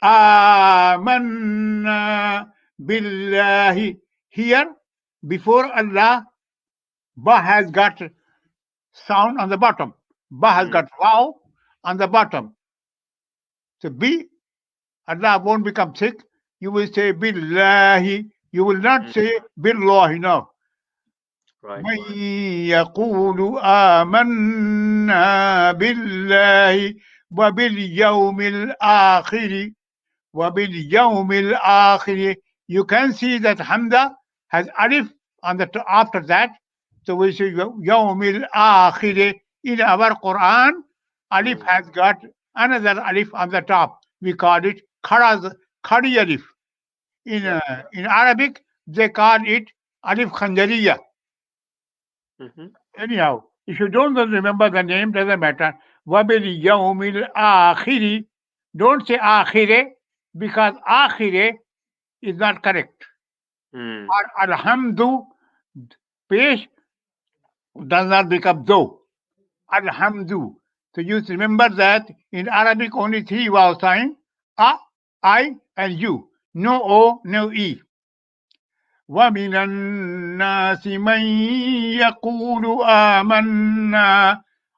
S3: amanna billahi. Here, before Allah, ba has got sound on the bottom. Ba has got waw on the bottom. So B, Allah won't become sick. You will say billahi. You will not say billahi, no. من يقول آمنا بالله وباليوم الآخر you can see that Hamza has alif on the after that. So we say Yawmil Akhir. In our Quran, alif has got another alif on the top. We call it Khadi alif. In Arabic, they call it alif khanjariya. Anyhow, if you don't remember the name, doesn't matter. Wabil Yawmil Akhiri. Don't say Akhire because Akhire is not correct. Or Alhamdu, pesh does not become do. Alhamdu. So you remember that in Arabic only three vowel sign: a, I, and you. No O, no E. وَمِنَ النَّاسِ مَن يَقُولُ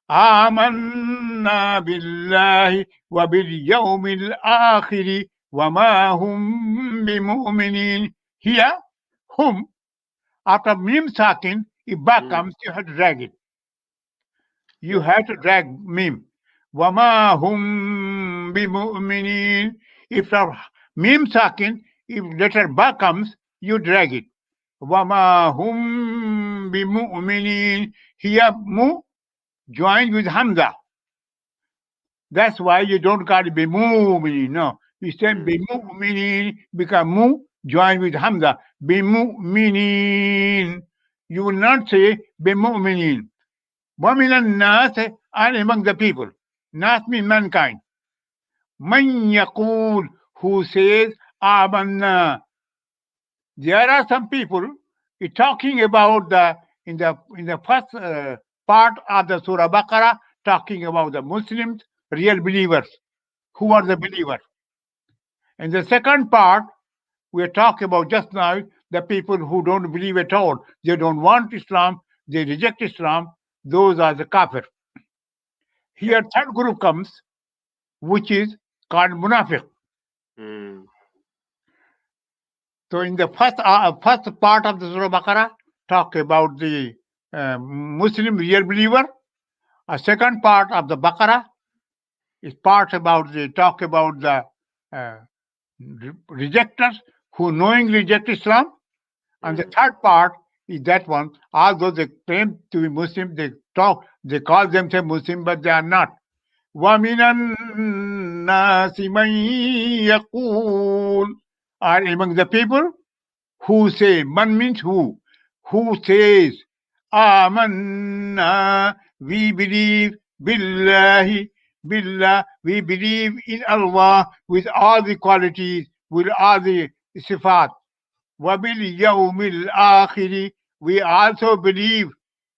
S3: آمَنَّا بِاللَّهِ وَبِالْيَوْمِ الْآخِرِ وَمَا هُم بِمُؤْمِنِينَ. Here, hum, after mim sakin, if ba comes, you have to drag it. You have to drag mim. وَمَا هُم بِمُؤْمِنِينَ. If mim sakin, if letter ba comes, you drag it. وَمَا هُم بِمُؤْمِنِينَ. Here, mu joined with Hamza. That's why you don't call it بِمُؤْمِنِينَ. No, you say بِمُؤْمِنِينَ because mu joined with Hamza. بِمُؤْمِنِينَ. You will not say بِمُؤْمِنِينَ. وَمِنَ النَّاسِ, and among the people. Nas means mankind. مَن يَقُول, who says آمَنَّا. There are some people talking about in the first part of the Surah Baqarah, talking about the Muslims, real believers, who are the believers. In the second part, we are talking about just now the people who don't believe at all. They don't want Islam, they reject Islam. Those are the kafir. Here, third group comes, which is called munafiq. So in the first part of the Surah Baqarah, talk about the Muslim real believer. A second part of the Baqarah is part about the talk about the rejectors who knowingly reject Islam. And the third part is that one. Although they claim to be Muslim, they call themselves Muslim, but they are not. وَمِنَ النَّاسِ مَن يَقُولُ, are among the people who say, man means who says, Amanna, we believe, Billahi, Billah, we believe in Allah with all the qualities, with all the sifat. Wabil yawmil akhiri, we also believe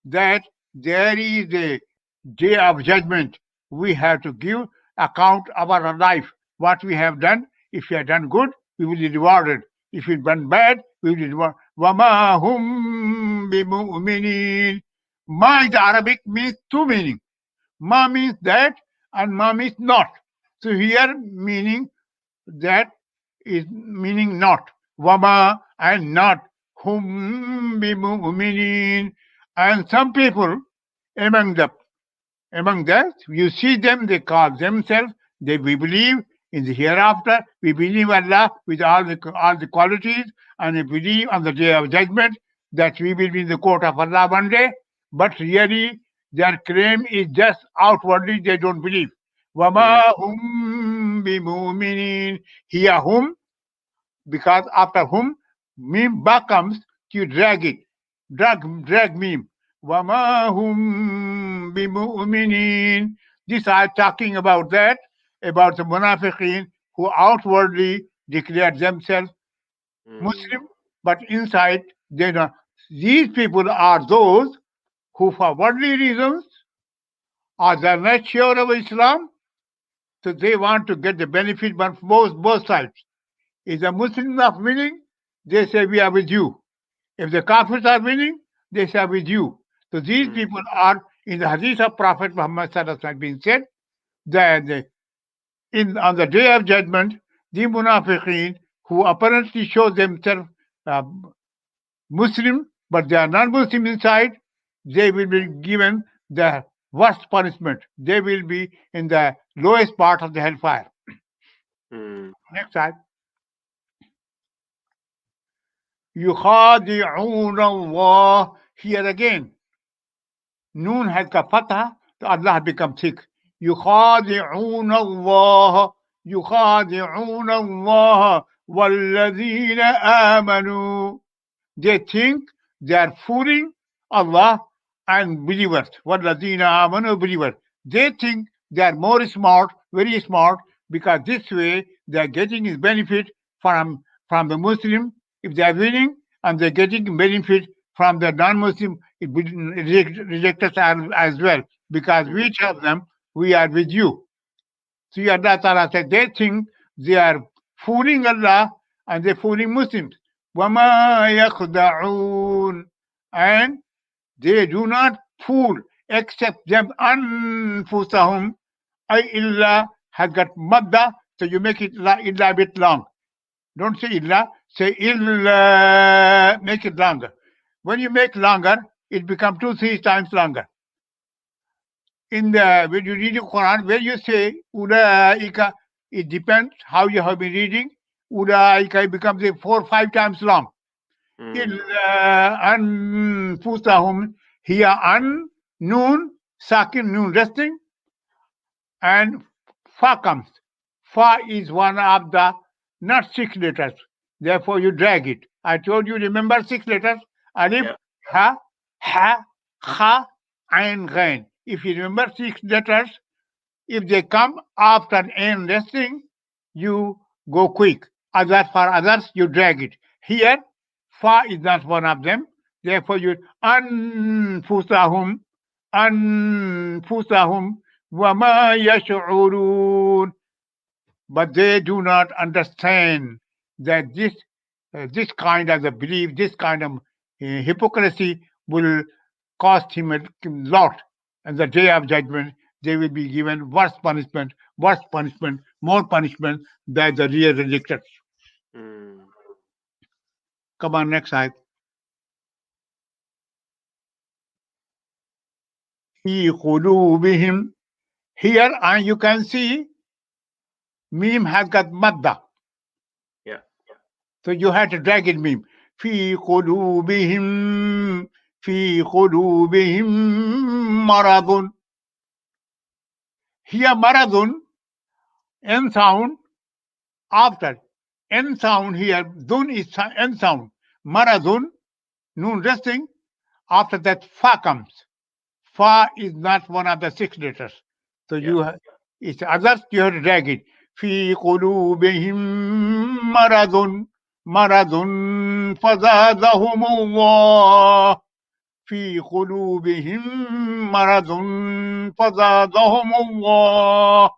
S3: that there is a day of judgment. We have to give account of our life, what we have done. If we have done good, we will be rewarded. If we have done bad, we will be rewarded. وَمَا هُمْ بِمُؤْمِنِينَ. Ma in Arabic means two meanings. Ma means that and ma means not. So here meaning that is meaning not. Wama and not. Hum bimu'minin. And some people among that, you see them, they call themselves, we believe in the hereafter, we believe Allah with all the qualities, and we believe on the day of judgment that we will be in the court of Allah one day, but really their claim is just outwardly they don't believe. Wama hum bimu'minin. Here hum, because after whom mim ba comes, you drag it. Drag mim. وَمَا هُمْ بِمُؤْمِنِينَ. This I am talking about that, about the munafiqeen who outwardly declare themselves Muslim, but inside they don't. These people are those who for worldly reasons are they not sure of Islam, so they want to get the benefit from both sides. If the Muslims are winning, they say we are with you. If the Kafirs are winning, they say with you. So these people are in the hadith of Prophet Muhammad sallallahu alaihi wasallam being said that on the day of judgment, the munafiqeen who apparently show themselves Muslim, but they are not Muslim inside, they will be given the worst punishment. They will be in the lowest part of the hellfire. Next slide. يخادعون الله. Here again, Noon has got fatha, so Allah becomes thick. يخادعون الله يخادعون الله والذين آمنوا. They think they are fooling Allah and believers. وَالَّذِينَ آمَنُوا believers. They think they are more smart, very smart, because this way they are getting his benefit from the Muslim if they are winning, and they are getting benefit from the non-Muslim if we reject us as well, because we tell them we are with you. So Allah Ta'ala said they think they are fooling Allah and they're fooling Muslims. وَمَا يَخْدَعُونَ. And they do not fool except them أنفسهم. أي إلا has got madda, so you make it illa a bit long. Don't say illa, say illa, make it longer. When you make longer, it becomes 2-3 times longer. When you read the Quran, where you say ulaika, it depends how you have been reading. Ulaika, it becomes 4 or 5 times long. Illa anfusahum, here an, noon, sakin, noon resting, and fa comes. Fa is one of the not 6 letters. Therefore, you drag it. I told you, remember 6 letters? Alif, ha, kha, ain, ghain. If you remember 6 letters, if they come after ain resting, you go quick. For others, you drag it. Here, fa is not one of them. Therefore, you anfusahum, wama yash'urun. But they do not understand that this kind of a belief, this kind of hypocrisy will cost him a lot. And the day of judgment, they will be given worse punishment, more punishment than the real rejectors. Come on, next slide. في قلوبهم. Here you can see meme has got madda.
S1: Yeah.
S3: So you have to drag it meme. في قلوبهم مرض. Here maradun, n sound, after n sound here, dun is n sound. Maradun, noon resting, after that fa comes. Fa is not one of the 6 letters. So it's others, you have to drag it. في قلوبهم مرض فزادهم الله. في قلوبهم مرض فزادهم الله.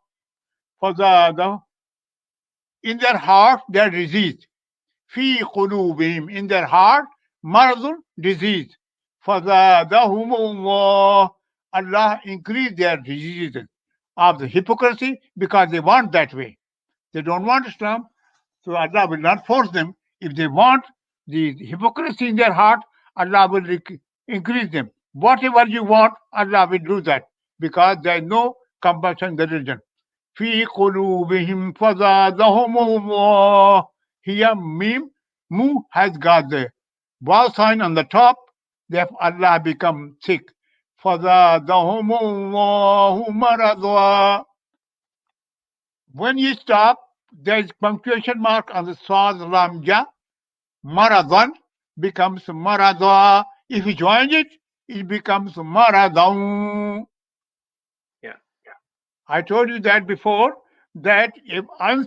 S3: فزادهم. In their heart, they are diseased. في قلوبهم, in their heart, مرض, disease. فزادهم الله. Allah increased their diseases of the hypocrisy because they want that way. They don't want Islam, so Allah will not force them. If they want the hypocrisy in their heart, Allah will increase them. Whatever you want, Allah will do that because there is no compulsion in the religion. في قلوبهم فزادهم الله. Here, meme, mu has got the wow sign on the top. Therefore, Allah become sick. فزادهم الله مرضا. When you stop, there is punctuation mark on the Swad Lamja. Maradan becomes Marada. If you join it, it becomes Maradan.
S1: Yeah.
S3: I told you that before, that if n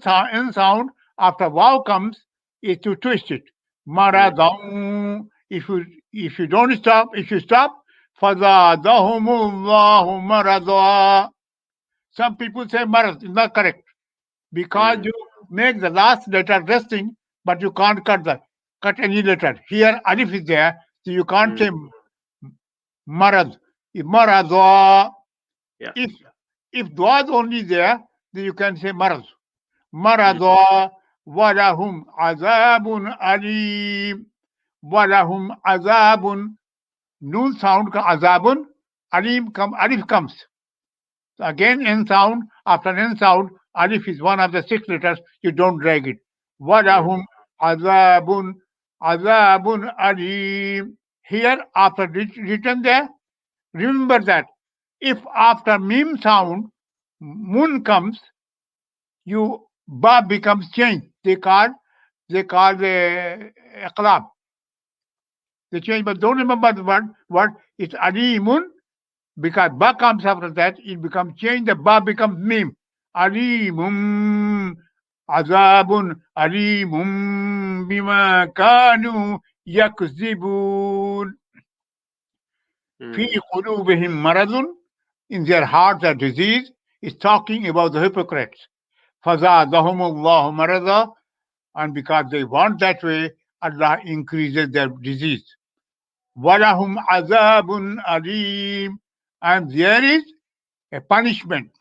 S3: sound after wow comes, is to twist it. Maradan. If you don't stop, if you stop, فَزَادَهُمُ اللَّهُ مَرَضًا. Some people say marad. It's not correct. Because you make the last letter resting, but you can't cut any letter. Here alif is there, so you can't say marad. Maradwa.
S1: Yeah.
S3: If dua is only there, then you can say marad. Maradwa walahum azabun alim. Walahum azabun. Noon sound ka azabun. Alim alif comes. So again n sound, after n sound, alif is one of the 6 letters, you don't drag it. Walahum azabun Azabun alim. Here, after written there, remember that if after mim sound mun comes, you ba becomes changed. They call the iqlab. They change, but don't remember the word. It's alimun, because ba comes after that. It becomes changed. The ba becomes mim. Alimum. Azabun alimum bima kanu yakzibun. Fi qulubihim maradun. In their hearts a disease. Is talking about the hypocrites. Fazadahumullahu marada. And because they want that way, Allah increases their disease. Walahum azabun alim. And there is a punishment,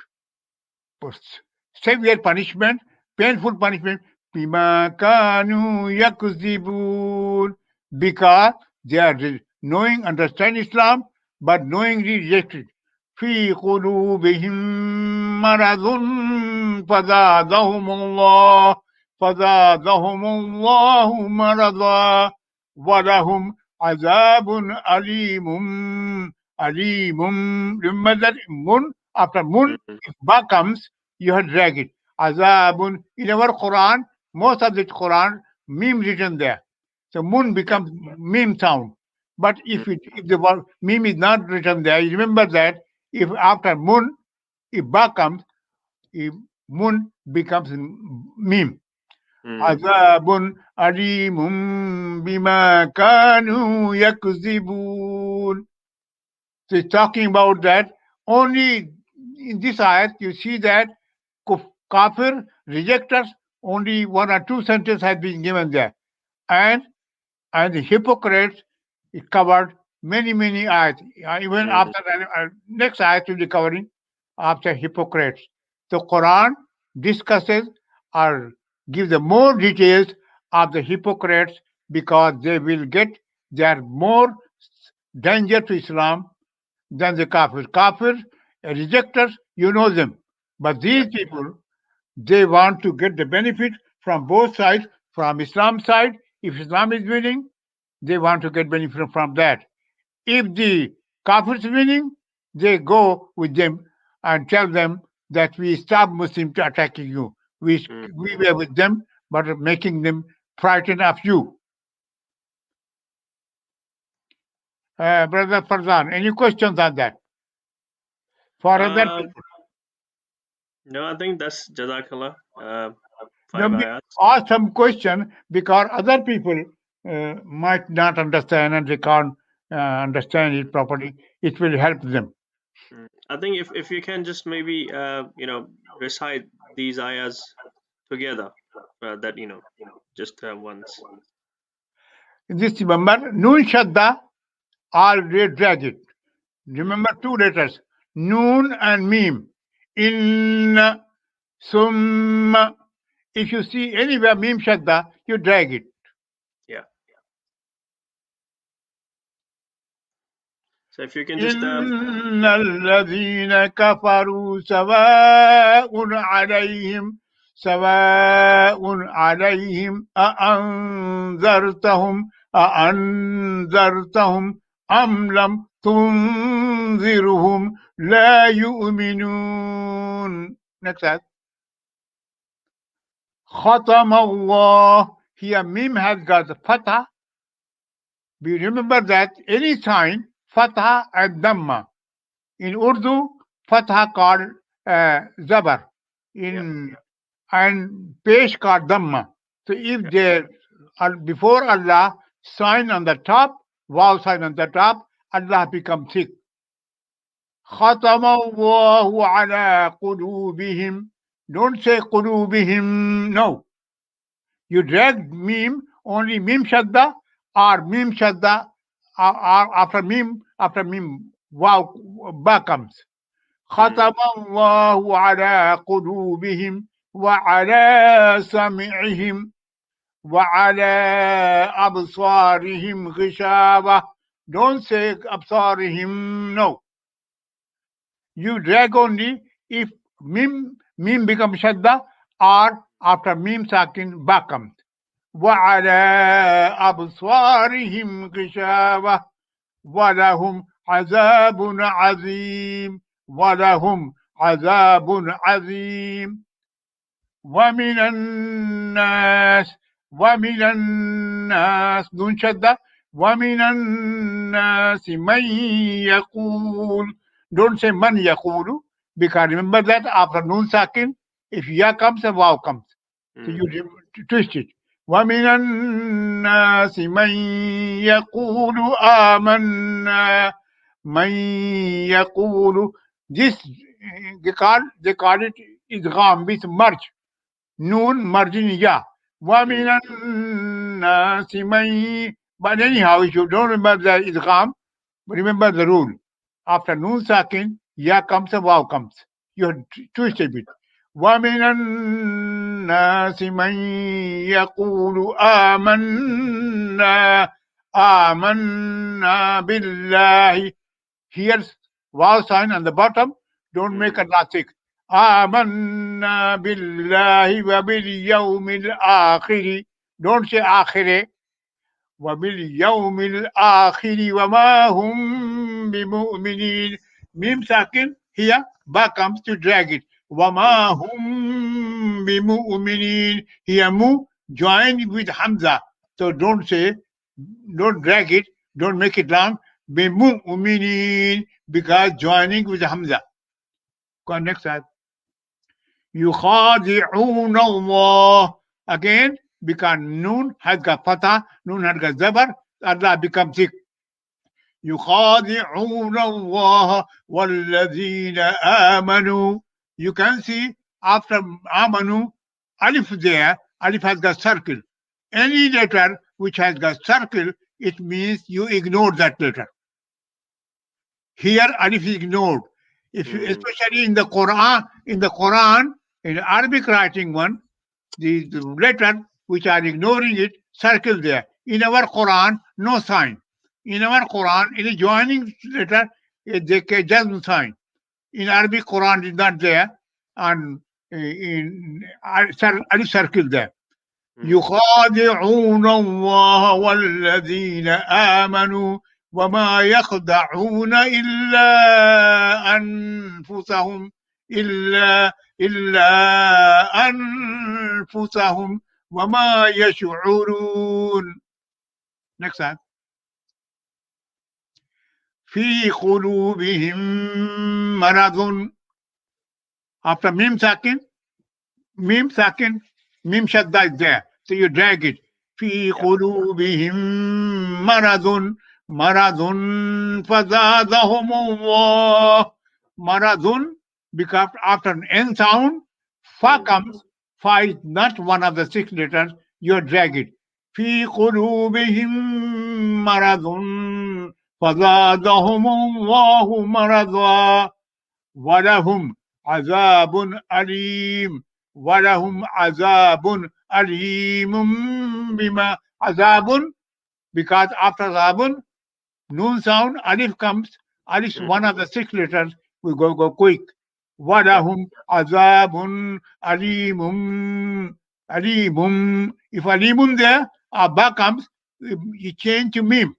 S3: severe punishment, painful punishment, bima kanu yakzibun, because they are knowing, understand Islam, but knowingly rejected. Fi qulubihim maradun fazadahumullah marada walahum azabun alimum. Remember that mun, after mun, if ba comes, you have drag it. Azabun. In our Quran, most of the Quran, mim written there. So mun becomes mim sound. But if the word mim is not written there, you remember that if after mun, if ba comes, if mun becomes mim. Azabun alimum bima kanu yakzibun. So it's talking about that. Only in this ayat you see that kafir, rejectors, only one or two sentences have been given there. And the hypocrites, it covered many ayats. Even after next ayat will be covering after hypocrites. The Quran discusses or gives the more details of the hypocrites, because they will get their more danger to Islam than the kafirs. Kafirs, rejectors, you know them. But these people, they want to get the benefit from both sides, from Islam side. If Islam is winning, they want to get benefit from that. If the kafirs winning, they go with them and tell them that we stop Muslims attacking you. We were with them, but making them frightened of you. Brother Farzan, any questions on that? For other people?
S1: No, I think that's Jazakallah.
S3: Ask some question, because other people might not understand and they can't understand it properly. It will help them.
S1: I think if you can just maybe recite these ayahs together, that just once.
S3: This remember Noon Shadda, all drag it. Remember two letters, Noon and Mim. In Summa. If you see anywhere Mim Shadda, you drag it.
S1: Yeah. So if you can just
S3: إن الذين كفروا سواء عليهم أأنذرتهم أم لم تنذرهم لا يؤمنون. Next ayat. ختم الله. Here Mim has got the fatha. We remember that any sign, fatha and dhamma. In Urdu, fatha called zabar. And pesh called dhamma. So if there are before Allah, sign on the top, waw sign on the top, Allah becomes thick. Khatama Allahu ala qulubihim. Don't say qulubihim, no. You drag mim, only mim shadda, or mim shadda, or after mim, wow, ba comes. ختم الله على قلوبهم وعلى سمعهم وعلى أبصارهم غشاوة. Don't say أبصارهم, no. You drag only if mim becomes shadda, or after mim sakin ba comes. وعلى أبصارهم غشاوة ولهم عذاب عظيم ولهم عذاب عظيم ومن الناس دون شدة ومن الناس من يقول. Don't say man يقول, because remember that after noon sakin, if ya comes, a wow comes. So you twist it. ومن الناس من يقول آمنا من يقول. This they call it idgham with merge. Noon merging ya. ومن الناس من. But anyhow, if you don't remember the idgham, remember the rule. After noon sakin, ya comes, a wow comes. You twist a bit. ومن الناس من يقول آمنا بالله. Here's wow sign on the bottom. Don't make a lasik. آمنا بالله وباليوم الآخر. Don't say آخر. وباليوم الآخر وما هم بمؤمنين. Mim sakin here, ba comes to drag it. وما هم بمؤمنين. Here mu joined with Hamza. So don't drag it, don't make it long. بمؤمنين, because joining with Hamza. Go on, next slide. يخادعون الله. Again, because noon has got fatah, noon has got zabar, Allah becomes sick. يخادعون الله والذين آمنوا. You can see after آمنوا, alif there, alif has got circle. Any letter which has got circle, it means you ignore that letter. Here alif is ignored. If you, especially in the Quran, in Arabic writing one, the letter which are ignoring it, circle there. In our Quran, no sign. In our Quran, in a joining letter, they can just sign. In Arabic Quran is not there, and in alif circle there. يخادعون الله والذين آمنوا وما يخدعون إلا أنفسهم إلا أنفسهم وما يشعرون. Next slide. في قلوبهم مرض. After mim sakin, mim shadda is there. So you drag it. في قلوبهم مرض فزادهم الله. مرض, because after an N sound, fa comes. Fa is not one of the 6 letters. You drag it. في قلوبهم مرض فزادهم الله مرضا ولهم عذاب أليم. ولهم عذاب أليم بما. عذاب, because after عذاب, noon sound, alif comes. Alif is one of the 6 letters. We go quick. ولهم عذاب أليم. أليم. If أليم there, ba comes, you change to mim.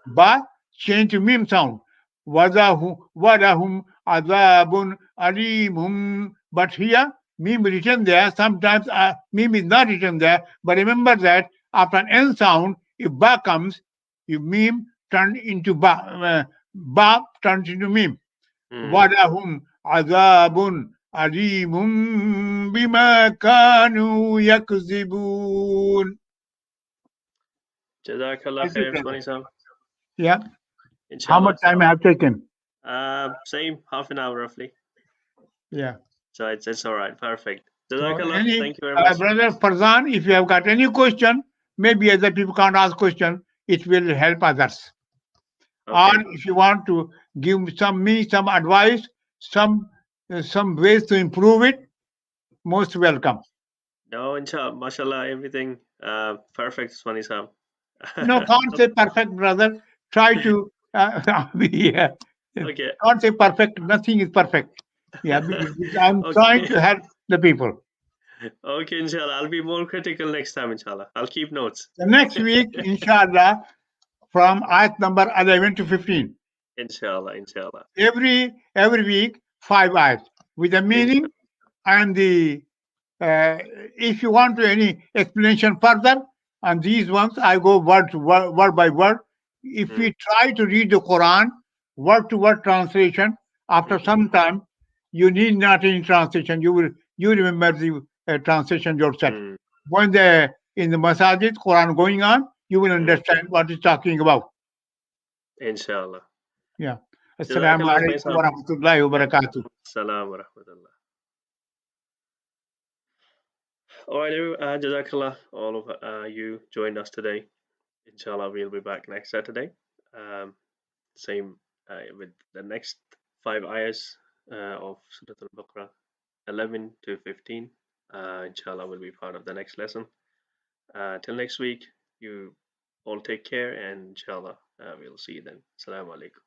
S3: Ba change to mim sound. ولهم عذاب أليم. But here, mim written there. Sometimes mim is not written there. But remember that after an N sound, if ba comes, if mim turns into ba, ba turns into mim. وَلَهُمْ عَذَابٌ أَلِيمٌ بِمَا كَانُوا يَكْذِبُونَ.
S1: Jazakallah khair, Usmani Sahab.
S3: Yeah.
S1: Inshallah.
S3: How much time I have taken?
S1: Same, half an hour roughly.
S3: Yeah.
S1: So it's all right. Perfect.
S3: So
S1: Jazakallah. Thank you very much.
S3: Brother Farzan, if you have got any question, maybe other people can't ask question, it will help others.
S1: Okay.
S3: Or if you want to give some advice, some ways to improve it, most welcome.
S1: No, inshallah, mashallah, everything perfect, Usmani Sahab.
S3: No, can't say perfect, brother. Try to yeah.
S1: Okay.
S3: Can't say perfect. Nothing is perfect. Yeah, because I'm
S1: Okay.
S3: trying to help the people.
S1: Okay, inshallah. I'll be more critical next time, inshallah. I'll keep notes.
S3: The next week, inshallah, from ayat number 11 to 15.
S1: Inshallah, inshallah.
S3: Every week, 5 ayat with the meaning and the. If you want any explanation further on these ones, I go word by word. If we try to read the Quran word to word translation, after some time, you need not any translation. You remember the translation yourself. When in the masajid Quran going on, you will understand what it's talking about.
S1: Inshallah.
S3: Yeah. Assalamu alaikum wa rahmatullahi wa barakatuh.
S1: Assalamu wa rahmatullah. All right, Jazakallah, all of you joined us today. Inshallah, we'll be back next Saturday. Same with the next 5 ayahs of Surah Al-Baqarah, 11 to 15. Inshallah, will be part of the next lesson. Till next week, you all take care, and inshallah, we'll see you then. Assalamu alaikum.